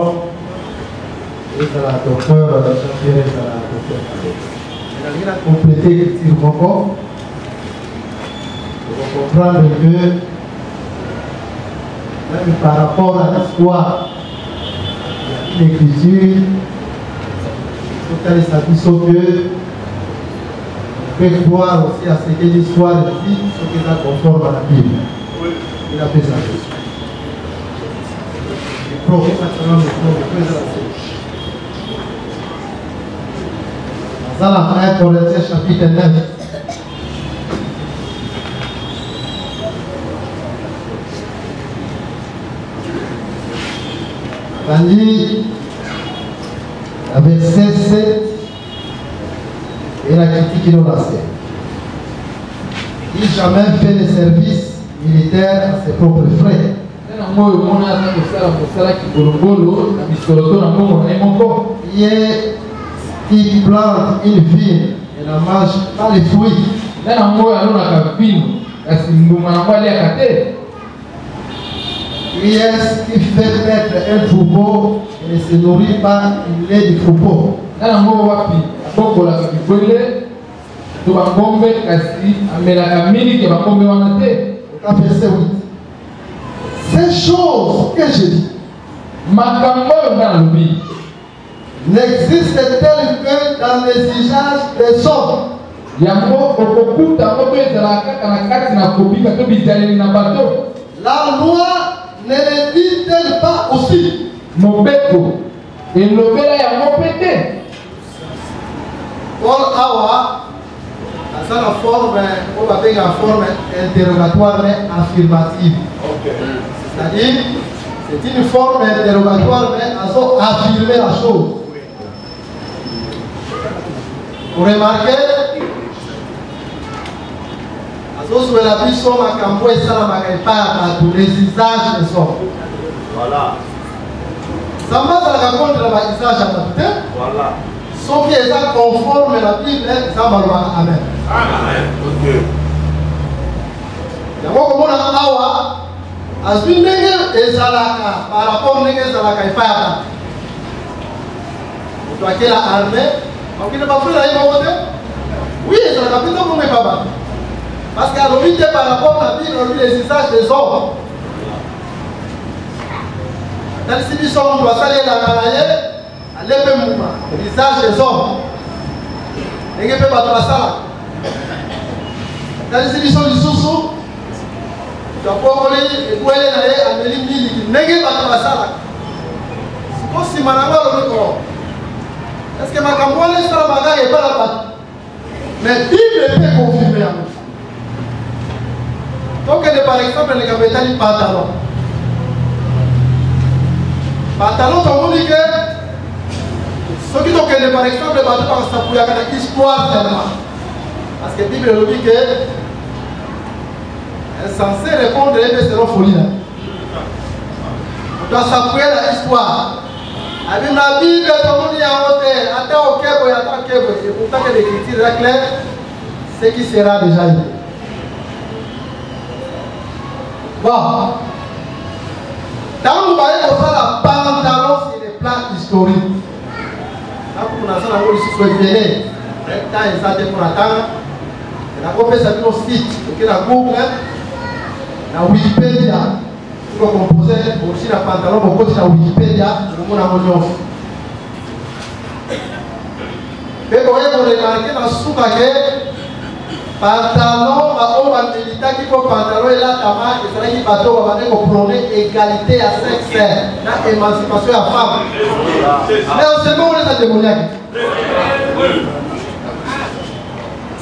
est à la docteur Jean-Pierre et à la docteur Kade. Il a complété sur Moko pour comprendre que même par rapport à l'histoire, il y a une écriture, il s'agit que on peut croire aussi à ce que l'histoire dit, ce qui est conforme à la Bible. Il a fait ça. Le prophète maintenant le dans la 1 Corinthiens chapitre 9. Tandis la verset 7 et la critique inondation. Il n'a jamais fait le service militaire à ses propres frais. Il plante une vigne et ne mange pas les fruits. Qui est-ce qui fait mettre un troupeau et ne se nourrit pas du lait du troupeau? Verset 8. Ces choses que je dis n'existent-elles que dans les usages des hommes? La loi ne le dit-elle pas aussi? Paul Awa, ça la forme, on va appeler la forme interrogatoire mais affirmative. C'est-à-dire, c'est une forme interrogatoire mais à affirmer la chose. Vous remarquez, la puissance à Camboy, ça n'a pas tous les usages des hommes. Voilà. Ça m'a fait la contre le usage à la tête. Voilà. Sauf qui est conforme à la Bible, ça va le amen. Amen. Ok. D'abord, comme on a awa, as une nègre et zalaka, par rapport à nègre zalaka et pas. On doit qu'il a armé. Donc il n'a pas fait la vote. Oui, zalaka plutôt pour mes papas. Parce qu'à l'objet par rapport à la Bible, on dit les usages des hommes. Dans les situations, on doit saluer la galaye. L'usage des hommes. Et il peut pas de la salle. Dans les éditions du sous-sous, tu as pas volé et pour aller dans les Amélie Mili, n'est pas de la salle. C'est comme si Manama le corps. Est-ce que ma campagne est sur la bagarre et pas la batte? Mais Bible peut confirmer. Donc, par exemple, le capitaine pantalon. Pantalon, comme on dit que ceux qui ont par exemple, le bateau par s'appuyer à l'histoire tellement. Parce que la Bible dit que est censé répondre à une selon folie. On doit s'appuyer à l'histoire. Avec la Bible, tout le monde y a voté. Attends au Kébé, attends au Kébé. Et pourtant que l'écriture est claire, c'est qui sera déjà eu. Bon. Quand vous voyez comme ça, la pantalon sur les plans historiques. Là, pour l'instant, on a ici sur le Bénin. Quand ils ont pour attendre, on a fait ça sur le site. Donc, la Google, la Wikipédia. Pour composer aussi la pantalon, pour continuer la Wikipédia, pour nous avons dit. Mais vous voyez, vous remarquez dans ce que pantalon, on va militer qu'il faut pantalon et là, tabac, et c'est là qu'il bateau, on va dire qu'on prône égalité à sexe, la émancipation à femme. Mais c'est bon, on est à démoniaque.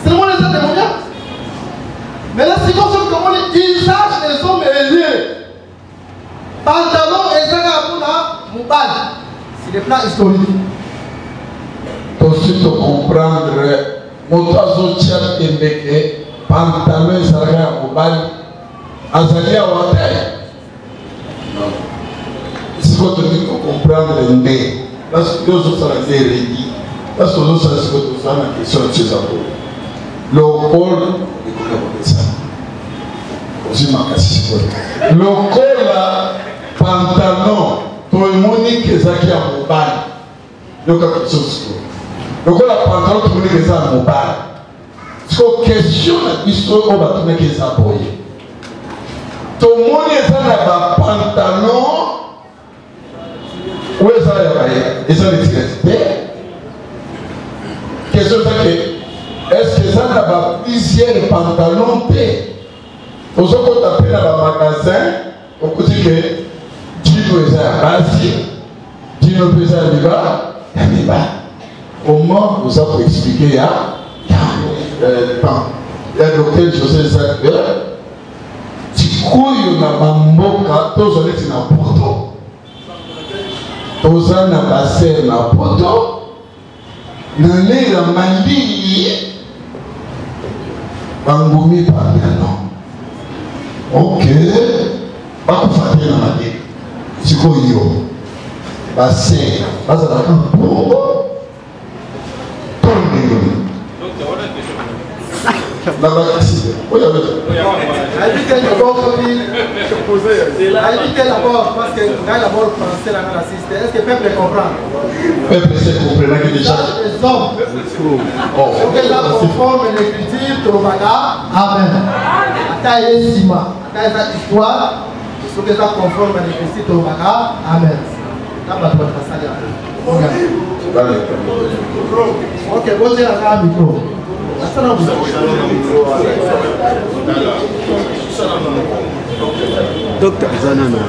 C'est bon, on est à démoniaque. Mais là, c'est comme ça qu'on dit, usage des hommes est lié. Pantalon et ça, on a Moubal. C'est des plans historiques. Pour surtout comprendre, Motazo Tchad Kembeke, pantalon et Sarah Moubal, Azalia Water. C'est quoi tu dis pour comprendre le nez? Parce que nous autres, ça a été régi. Parce que nous autres, ça a été la question de ces amours. Le col, c'est ça. Aussi, ma casse, le col là, pantalon, tout le monde qui est à Moubal. Donc, quelque chose. Donc, la pantalon, tout le monde est à Moubal. Parce que question de l'histoire, on va tourner qui est à Boyer. Tout le monde est à pantalon. Où est-ce que ça l'étiquette? Question de est-ce que ça n'a plusieurs pantalons? Pour ce qu'on appelle dans le magasin, on peut dire que Dino est à Basi, Dino est à Biba. Comment vous avez expliqué il y a le docteur José Zachary, tu crois qu'il y a un mboka, tous les gens sont Porto. Tous les gens sont passés à Porto. Dans les Mali, Bangoumi par non. Ok, pas qu'on fasse bien la matinée. C'est quoi il y a? Bassin, parce que la bon. La vacances. Oui, Habitez d'abord, parce que d'abord français là dans la système. Est-ce que le peuple comprend? Le peuple sait comprendre que déjà. Les hommes. Il faut que ça conforme l'écriture, Tobaga. Amen. Ataïe Sima. Ataïe cette histoire. Il faut que ça conforme l'écriture, Tobaga. Amen. Là, on va passer à la. Ok, vous êtes à la micro. Docteur Zanana.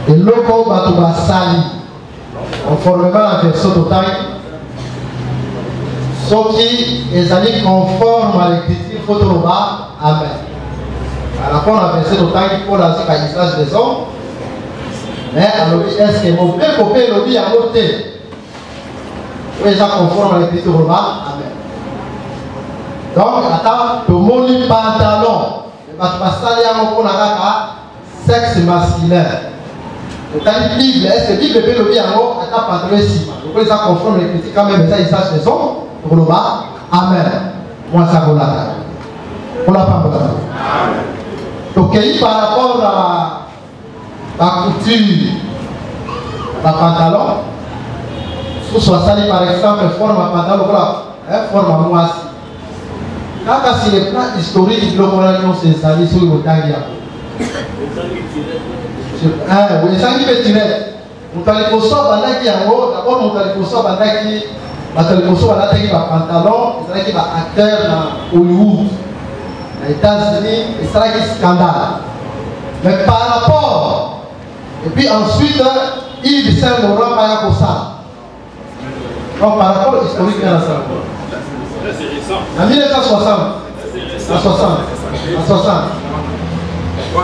Et l'oko batuba sali, conformément à la version totale, ce qui est allé conforme à l'écriture Fotoroba, Amen. À la fois la version totale, il faut la dire à l'usage des hommes. Mais alors, est-ce que mon père copain le dit à côté? Oui, ça conforme à l'écriture Roma. Amen. Donc, attends, le mot du pantalon. Le batuba à mon sexe masculin. Donc, la Bible, est-ce que la Bible peut le dire à mon pantalon ici? Donc, ça conforme à l'écriture quand même, ça, il sache les hommes. Roma. Amen. Moi, ça vaut la taille. Pour la femme, Amen. Donc, par rapport à la couture, la pantalon, sous soit sali par exemple, forme à pantalon, voilà, forme à moisi. Quand c'est les plans historiques, le colonial c'est sali sur le tangia. Oui, ça qui fait tirer. Nous allons faire bandaki en haut, d'abord nous allons faire bandaki, la pantalon, c'est qui va acteur dans Hollywood, aux États-Unis, et c'est là qui est scandale. Mais par rapport, et puis ensuite, Yves Saint-Laurent va y avoir ça. Donc par rapport historique, il y a la salle. En 1960, en 60.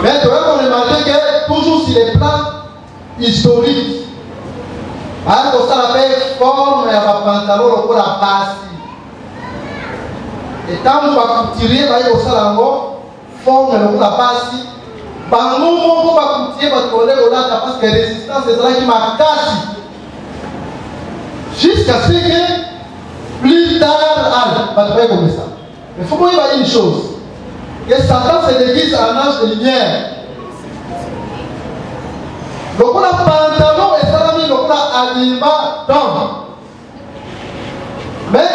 Mais tu vas remarquer que toujours sur les plans historiques, alors ça l'appelle forme et pantalon pour la base. Et tant que vous tirer, vous allez forme et pour la base. Par nous, on va tirer votre collègue parce que la résistance est là qui m'a cassé. Jusqu'à ce que plus tard, va trouver comme ça. Mais il faut qu'on y ait une chose. Que Satan se déguise en ange de lumière. Donc on a pantalon et salami, donc on a aliment d'homme. Mais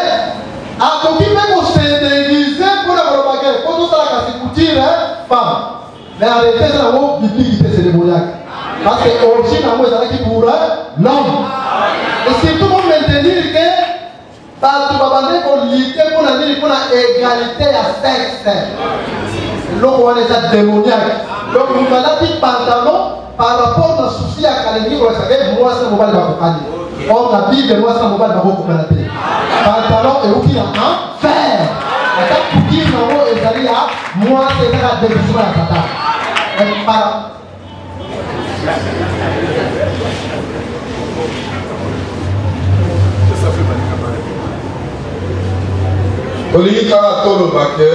à côté même on s'est déguisé pour la propagande. Quand on s'est la couture, femme. Mais en réalité, c'est la mot biblique qui est démoniaque. Parce que l'origine en moi, c'est qui pour l'homme. Et surtout pour maintenir que par tout le pour lutter pour la égalité à sexe. Donc on est déjà démoniaque. Donc nous avons dit pantalon par rapport à souci à Kalemi, vous savez, moi c'est mon bal de or la Bible, moi c'est mon bal de pantalon et où il y a un fer. Et pour dire moi c'est la décision à Satan. Et par Oli kala tolo bake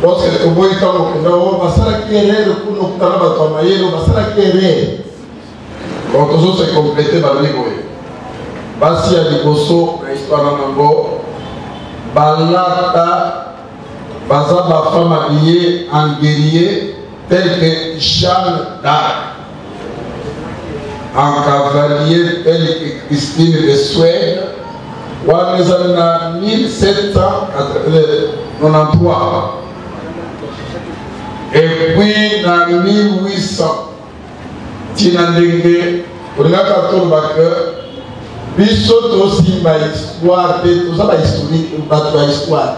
parce que oboy kama kuna basala kierere kuno kutana bato mayelo basala kierere donc tout ça c'est complété par les boy basi ya liboso na histoire nango balata baza ba femme habillée en guerrier tel que Jeanne d'Arc, en cavalier tel que Christine de Suède. On est en 1793 et puis en 1800 Tinandenge pour la 14 biso aussi ma histoire tout ça historique pas histoire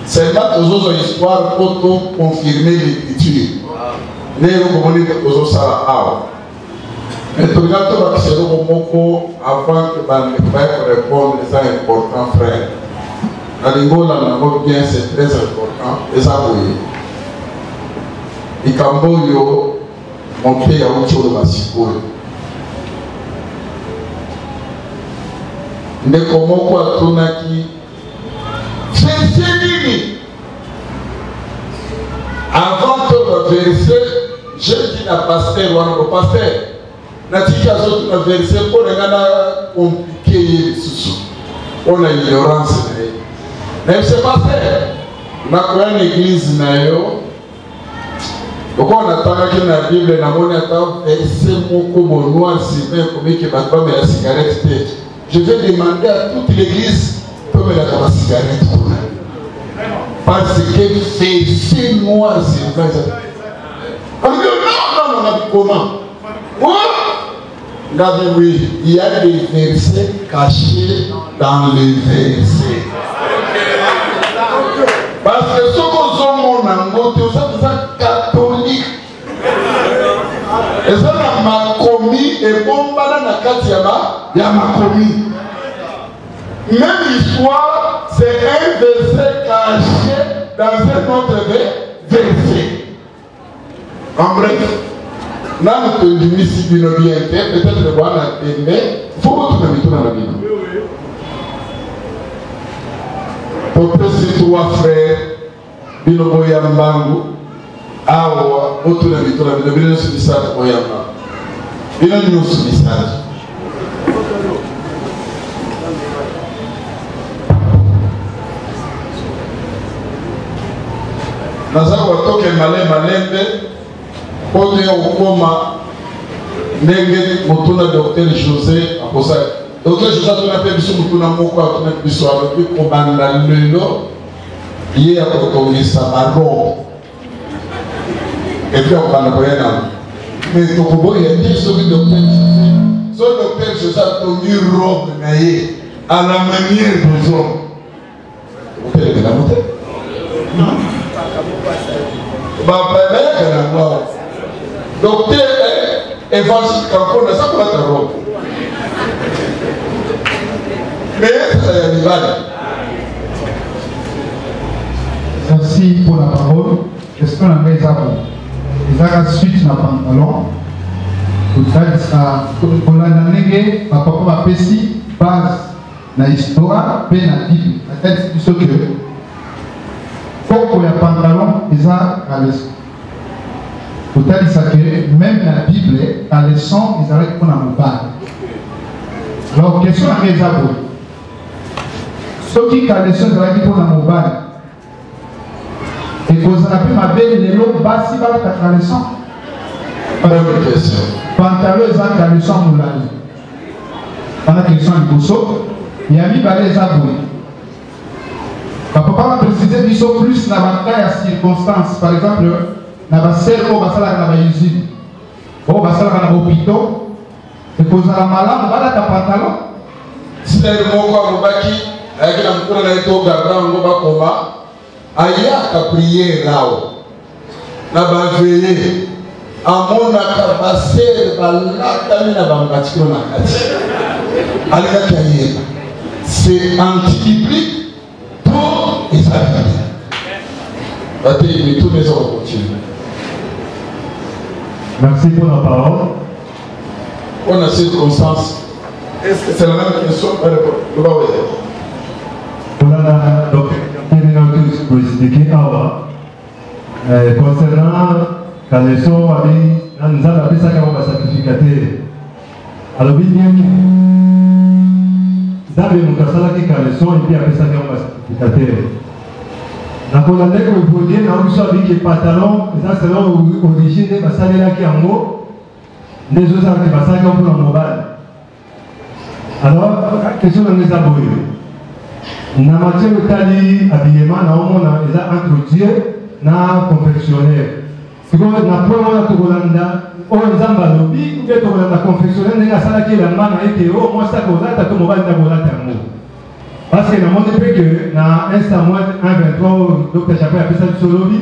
c'est pas toujours une histoire pour confirmer l'écriture les recommander que ça a. Mais tout le monde va se remonter avant que les répondre les importants frères. La Lingola n'a bien, c'est très important. Les avoués. Et Camboyo, mon pays a autre chose à s'y mais comment quoi Tonaki c'est fini. Avant que le verset, je dis à pasteur ou à nos pasteurs. Natika zote na verset pour ngana compliqué susu. On a ignorance na. Mais c'est pas fait. Na kwa l'église na yo. Donc on attend que la Bible na mona ta verset moko bonoir si même comme que ba ba la cigarette. Je vais demander à toute l'église de me la cigarette. Parce que verset noir c'est vrai. Non, comment? Oui, il y a des versets cachés dans les versets. Parce que ce qu'on a mon amour, c'est ça catholique. Et ça m'a commis et bon balade à Katiama, il y a ma commis. Même histoire, c'est un verset caché dans un autre verset. En bref. N'a pas de si bien peut-être le voir mais il faut que tu dans la Bible. Pour ces trois frères, Bino Yambangu, Awa, autour de la Bible, Bino Subissage Oyamba. Bino New Subissage. Nazawa toke malembe. Quand on a un docteur José, docteur José a fait un peu de temps, on a hier on a sa robe. Et puis on a mais il y a des choses de docteur José. Ce docteur José a une robe à la manière des hommes. Vous avez la montée? Docteur évangile quand on a ça pour la robe. Merci pour la parole. Question à mes amis. Les arts suite na pantalon. Pour l'année, papa m'a pesi base na histoire, pe na Bible. La tête c'est que pour les pantalons, ils ont la leçon. Peut-être que même la Bible, la leçon, ils arrêtent pour la mobile. Alors, question à mes amis. Ceux qui ont la leçon, ils arrêtent pour la mobile. Et vous avez ma belle, les lots bas, si vous avez la leçon. Bonne question. Pantalon, ils ont la leçon moulani. Pendant la question du Bosso, il y a mis les aboués. Papa va préciser qu'ils sont plus dans la circonstance. Par exemple, dans la serre, on va faire la usine. On va faire la hôpital. Et pour la malade, on va la pantalon. Si tu as un mot comme Baki, avec la mouton de l'étau, Gabriel, on va combattre. Aya ka prier là-haut. Na ba veillé. Amona ka baser balaka ni na bambatiko na kati. Alika kaye. C'est anti-biblique pour Israël. Mais tous les autres continuent. Merci pour la parole. On a circonstance. Est-ce que c'est la même question? Donc, pour expliquer concernant la leçon, nous avons appelé ça comme un sacrificateur. Alors, bien, nous avons appelé ça la leçon et puis appelé ça comme un sacrificateur. Donc, on a dit que vous voyez, nous avons dit que les pantalons, c'est l'origine de la salle qui est en haut, les autres qui passent pour le mobile. Alors, la question de nous avons na matière de tali habillement na omona eza entre Dieu na confectionnaire. C'est comme na premier na tokolanda o nzamba lobi ou bien tokolanda confectionnaire ndenge asalaki elamba na ete o moi ça kozata to mobali na kolata yango. Parce que na monde pe que na 1 Samuel 1:23 Dr. Chapelle appelle ça du lobi.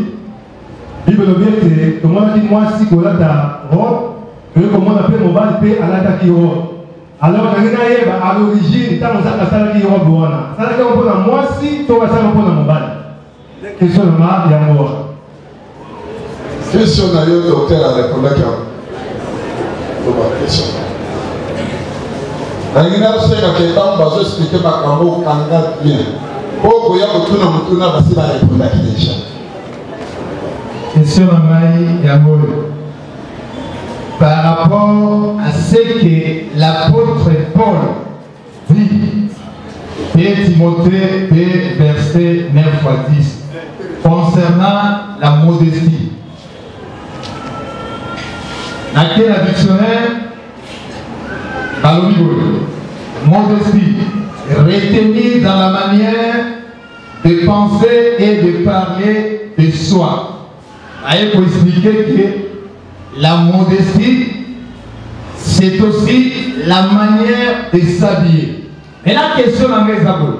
Bible lobi ete to mona ki moi si kolata robe que comment on appelle mobali pe alata ki robe. Alors, à l'origine, quand on a fait la robe, ça a été un peu dans moi si, tu vas faire un peu dans mon bal. Question de ma, il y a moi. Question à le docteur a répondu à la question. La ligne a fait que quand on va expliquer ma caméra, on regarde bien. Pourquoi il y a beaucoup de gens qui va répondre à la question. Question à Maï Yamoul. Par rapport à ce que l'apôtre Paul dit, et Timothée, verset 9-10, concernant la modestie. Dans quel dictionnaire? Dans le niveau. Modestie, retenue dans la manière de penser et de parler de soi. Il faut expliquer que la modestie, c'est aussi la manière de s'habiller. Et la question à mes amis,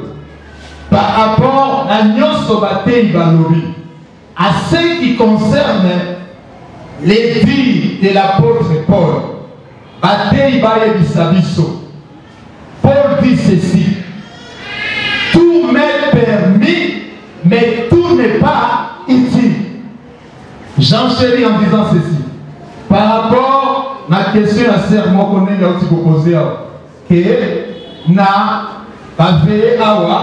par rapport à à ce qui concerne les dires de l'apôtre Paul, Paul dit ceci: tout m'est permis, mais tout n'est pas utile. J'enchéris en disant ceci. Par rapport à la question à serment qu'on a posé, que na baveye awa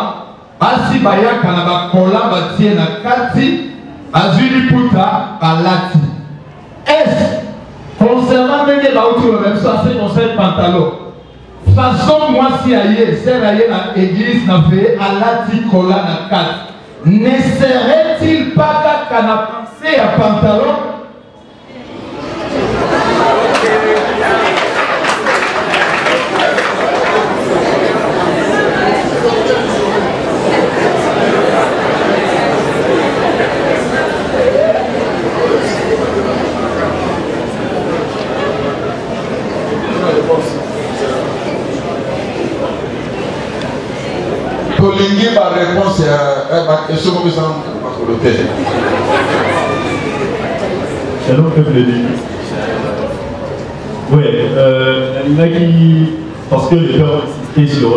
basi bayaka na bakola batie na kati azuli puta balati. Est concernant ndenge bauti le même ça c'est concerne pantalon. Façon moi si aye sert aye na église na veye alati kola na kati. Ne serait-il pas qu'à na penser à pantalon? Kolingi ma réponse à ma question comme ça entre le thème. Shalom peuple de Dieu. Oui, il y en a qui, parce que les peurs ont insisté sur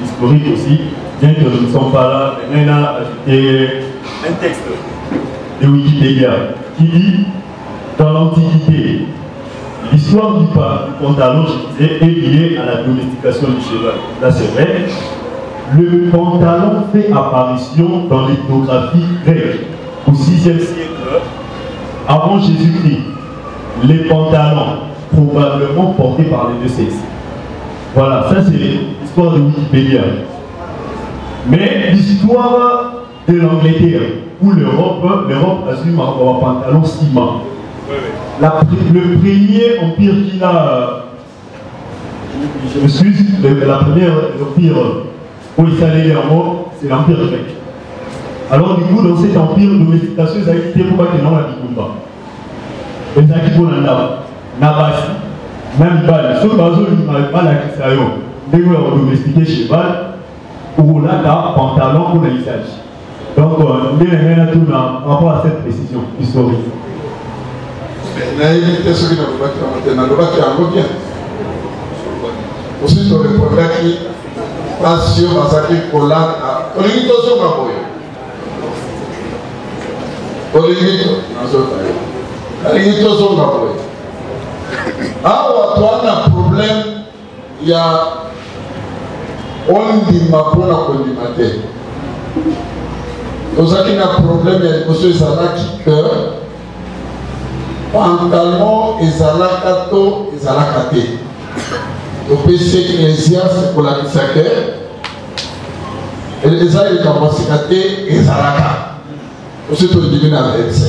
l'historique aussi, bien que nous ne sommes pas là, il y en a ajouté un texte de Wikipédia qui dit dans l'Antiquité, l'histoire du pantalon est liée à la domestication du cheval. Là, c'est vrai. Le pantalon fait apparition dans l'ethnographie grecque au 6e siècle avant Jésus-Christ. Les pantalons probablement portés par les deux sexes. Voilà, ça c'est l'histoire de Wikipédia. Mais l'histoire de l'Angleterre, où l'Europe assume un pantalon ciment. Le premier empire qu'il a, je me suis la première empire où il s'allait les mots, c'est l'empire grec. Alors du coup, dans cet empire, domestication, ils ont quitté pour pas qu'ils n'ont pas dit pas. Ils ont quitté pour Nabasi, même balle. Ce bateau, il n'avait pas la question. Dès qu'on a domestiqué cheval, ou là, pantalon pour l'usage. Donc, on est tout par rapport à cette précision historique. Mais évité ce qui n'a pas bien. Aussi, sur le problème qui passe sur Masaki Kolan, on est tous sur ma boye. On est tous sur ma boye. Alors, toi, on a un problème, il y a on dit ma pour la condimenter. Nous avons un problème, il y a des choses qui cœur. Pantalon, ezalakato, ezalakate. Le PC ecclésiaste pour la kisake. Et les ailes capacités, ezalaka. Aussi, tout le divin a versé.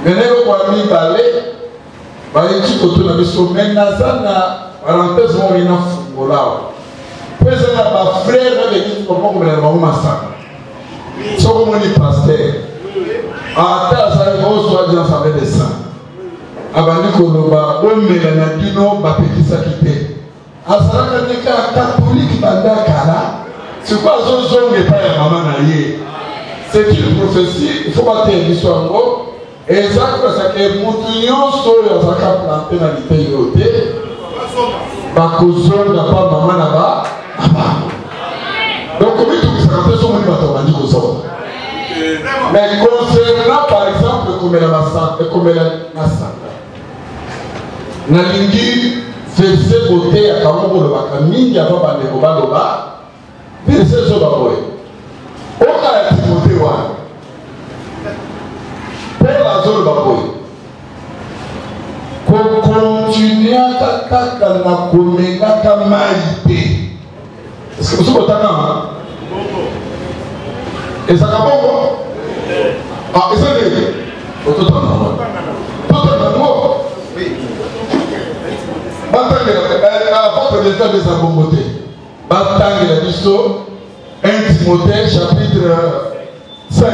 Mais nous avons mis balai. Balai qui côté la mission. Mais Nazana, parenthèse, on est en football. Puis, on a ma frère avec qui comment on a le massacre. Ce qu'on dit pasteur. Ata ça va soit dans sa belle sang. Abandi koloba o melana dino ba petit sakité. Asara ka catholique banda kala. C'est quoi zo n'est pas ya maman na yé. C'est une prophétie, il faut pas tenir l'histoire ngo. Exact parce que mutunyo so ya saka planter na lité yote. Ba kozonga pa maman na ba. Donc comment tout ça quand on dit ba to bandi kozonga. Mais concernant par exemple comme la massacre, nalingi verset côté à Kamoko le Bakami, à Papa Nekoba, verset sur Baboy. Au cas de Timothée, pour la zone Baboy, qu'on continue à Kakana Komena Kamaïté. Est-ce que vous êtes d'accord? Et ça va ah, et ça veut dire totalement. Oui. Avant de l'état des abombotés, Batang la Bisso, 1 Timothée, chapitre 5,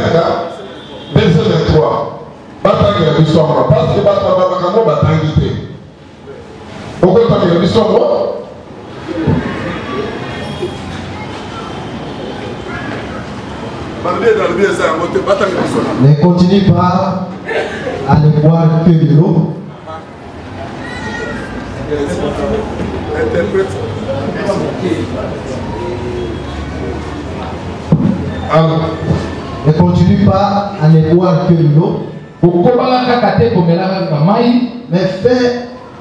verset 23. Batang la Bisso, parce que Batang Batangité. Pourquoi Batang la Bisso? Ne continue pas à ne boire que de l'eau. Ne continue pas à ne boire que de l'eau. Mais fais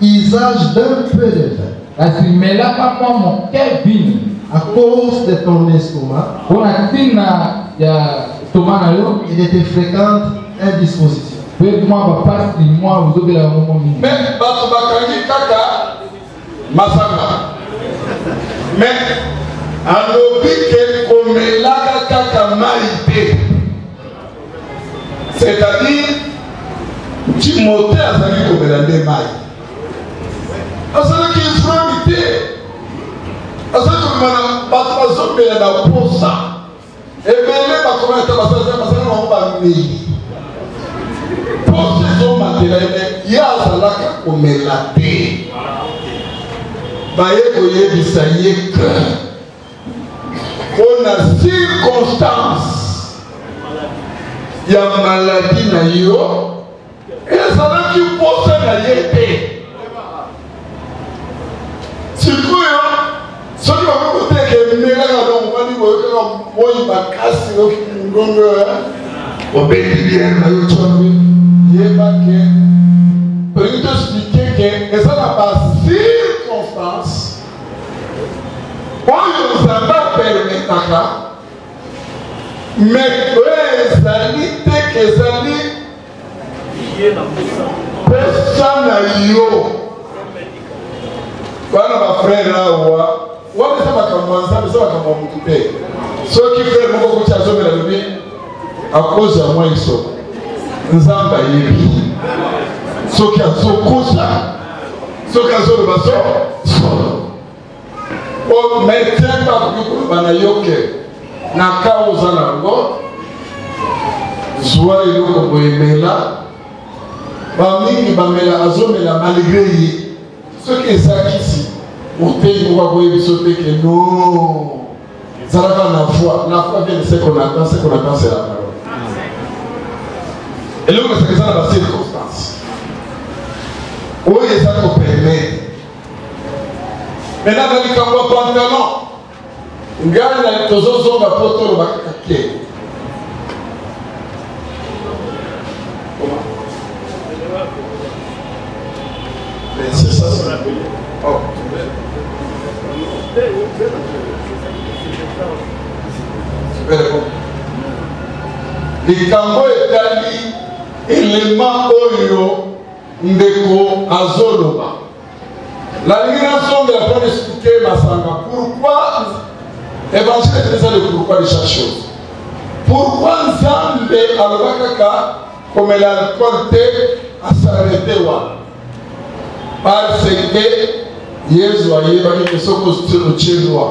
usage d'un peu de vin. À cause de ton estomac et de tes fréquentes indispositions. Mais Batubakani Kaka Masanga. Mais Alobi Komelaka Kaka Maïté. C'est-à-dire Timothée a sali Komelande Maï. Asala qui est framité. Asala qui Batubazo Melana Posa. Et même Batumba Tabasa va Mei. Pour ces hommes matériels, il y a Zalaka Komelate. Baye Koye Bisaye que on a circonstance. Il y a maladie na yo. Et ça n'a qui pose na yété. C'est quoi, ce qui va me côté que Mela on va dire que moi il m'a cassé le obéir à l'autorité. Il est marqué. Pour nous expliquer que ça n'a pas circonstance. On nous a pas permis ça. Mais les amis, les amis, personne n'a eu. Quand ma frère là, on va faire comme ça, ceux qui font beaucoup de choses dans le vie, à cause de moi, ils sont. Nous avons baillé. Ceux qui ont cause là, ceux qui ont le basson, on ne tient pas pour que nous na causa nango zoa eloko boyemela bamingi bamela azomela malgré ye soki ezakisi otei moko akoyebi biso te ke non ezalaka na foi vient de ce qu'on attend c'est la parole eloko ezaka eza na bacirconstance oyo eza kopermettre maintenant na likambo ya pantalon ngai na tozozonga po tolobaka ke c'est ça c'est la oh likambo etali élément oyo ndeko azoloba nalingi nasongela mpo expliquer masanga pourquoi évangile est déjà le pourquoi de chaque chose. Pourquoi Nzambe alobaka comme l'alcool à s'arrêter wa? Parce que Yesu ayebaki que soko stilo chelwa.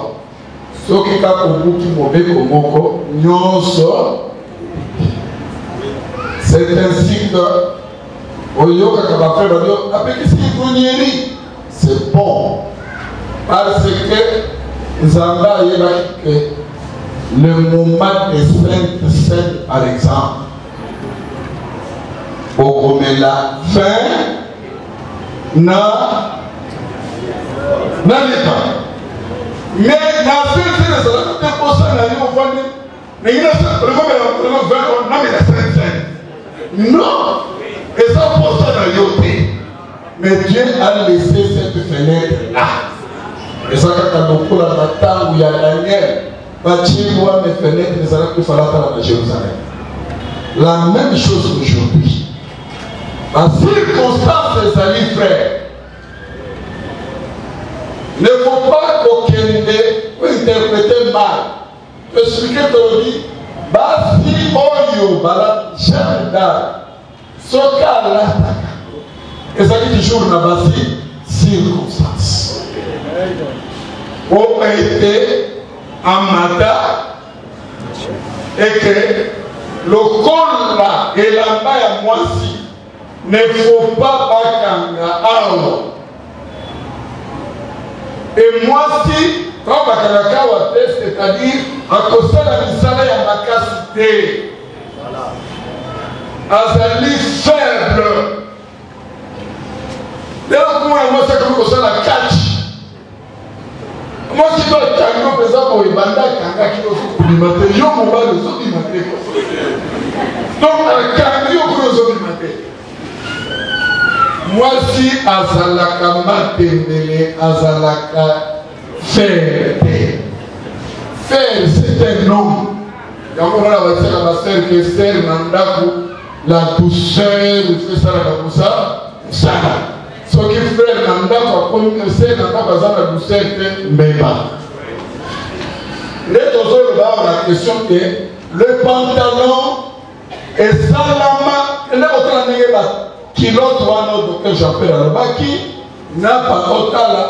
Soki ka kobuki mobeko moko nyonso. C'est ainsi que oyoka kabafre badio apeki sikunieri. C'est bon. Parce que Zamba yebaki que le moment des Saintes Seines, par exemple, au la fin, n'a l'état. Mais dans cette scène, ça va être pour ça, mais il y a non, et ça pour ça dans l'autre. Mais Dieu a laissé cette fenêtre là. Et ça, quand on prend la table où il y a Daniel, bâtir-moi mes fenêtres, les arabes qui font la Jérusalem. La même chose aujourd'hui. La circonstance des amis frères. Ne faut pas qu'aucun interpréter mal. Expliquer ton dit, Basi Oyo, Bala, Janda, Soka, Lataka. Et ça dit toujours, na Basi, circonstance. On a été en matin et que le col là et la main à moi si ne faut pas bakanga awa. Et moi si quand bakanga wa test c'est-à-dire à cause de la misala ya makasité. Azali faible. D'ailleurs moi c'est comme ça la catch. Moi, si tu as un peu pour les bandas, qui ont fait matin, ils ont pas le son du matin. Donc, un camion pour le son du matin. Moi, si Azalaka Matembele, Azalaka Ferte. Faire, c'est un homme. Il y a un moment là, on va dire à ma soeur que c'est la douceur, c'est ça, comme ça. Ce qui fait comme c'est la douceur mais pas. La question que le pantalon est salama, et là, on a kilo docteur j'appelle à baki, n'a pas otala,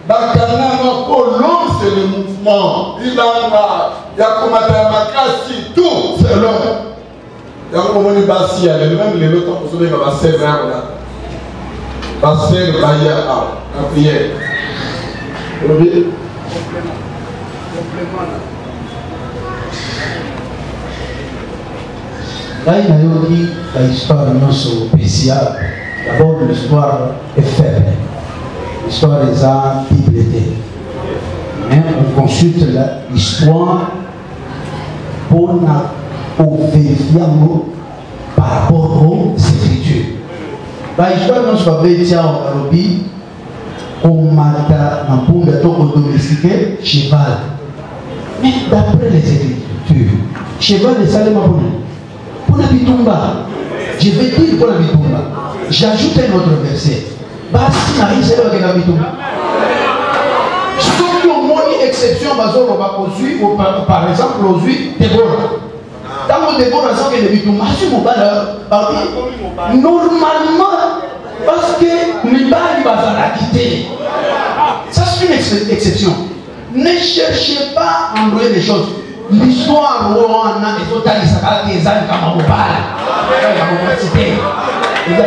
bakana pour l'homme c'est le mouvement, il y a comme à makasi, tout c'est l'homme. Il y a comme on est bassi, même les autres, on se dit, on va servir là. Passer Baya à la prière. Complément. Là, il y a une histoire spéciale. D'abord, l'histoire est faible. L'histoire est en bibliothèque. Mais on consulte l'histoire pour vérifier histoire nyonso babeti awa balobi komata na mpunda to kodomestike cheval. Mais d'après les Écritures, cheval esalema mpona bitumba. Je vais dire mpona bitumba. J'ajoute un autre verset. Basi na Israël bakenda bitumba. Soki omoni exception bazoloba kozwi par exemple ozwi Déborah. Ntango Déborah azokende bitumba azwi mobali normalement parce que mibali bazalaki te. Ça c'est une exception. Ne cherchez pas à envoyer les choses. L'histoire wana ezotanisaka te ezali kama mobali.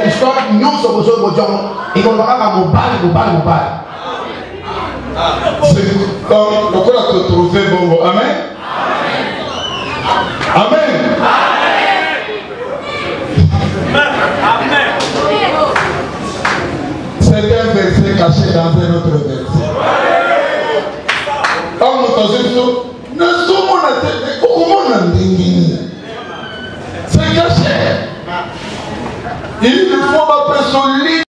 L'histoire nyonso bozokojongo ekolobaka kaka mobali. Donc, lokola totrouve bongo. Amen. Amen. C'est un verset caché dans un autre verset. Comme nous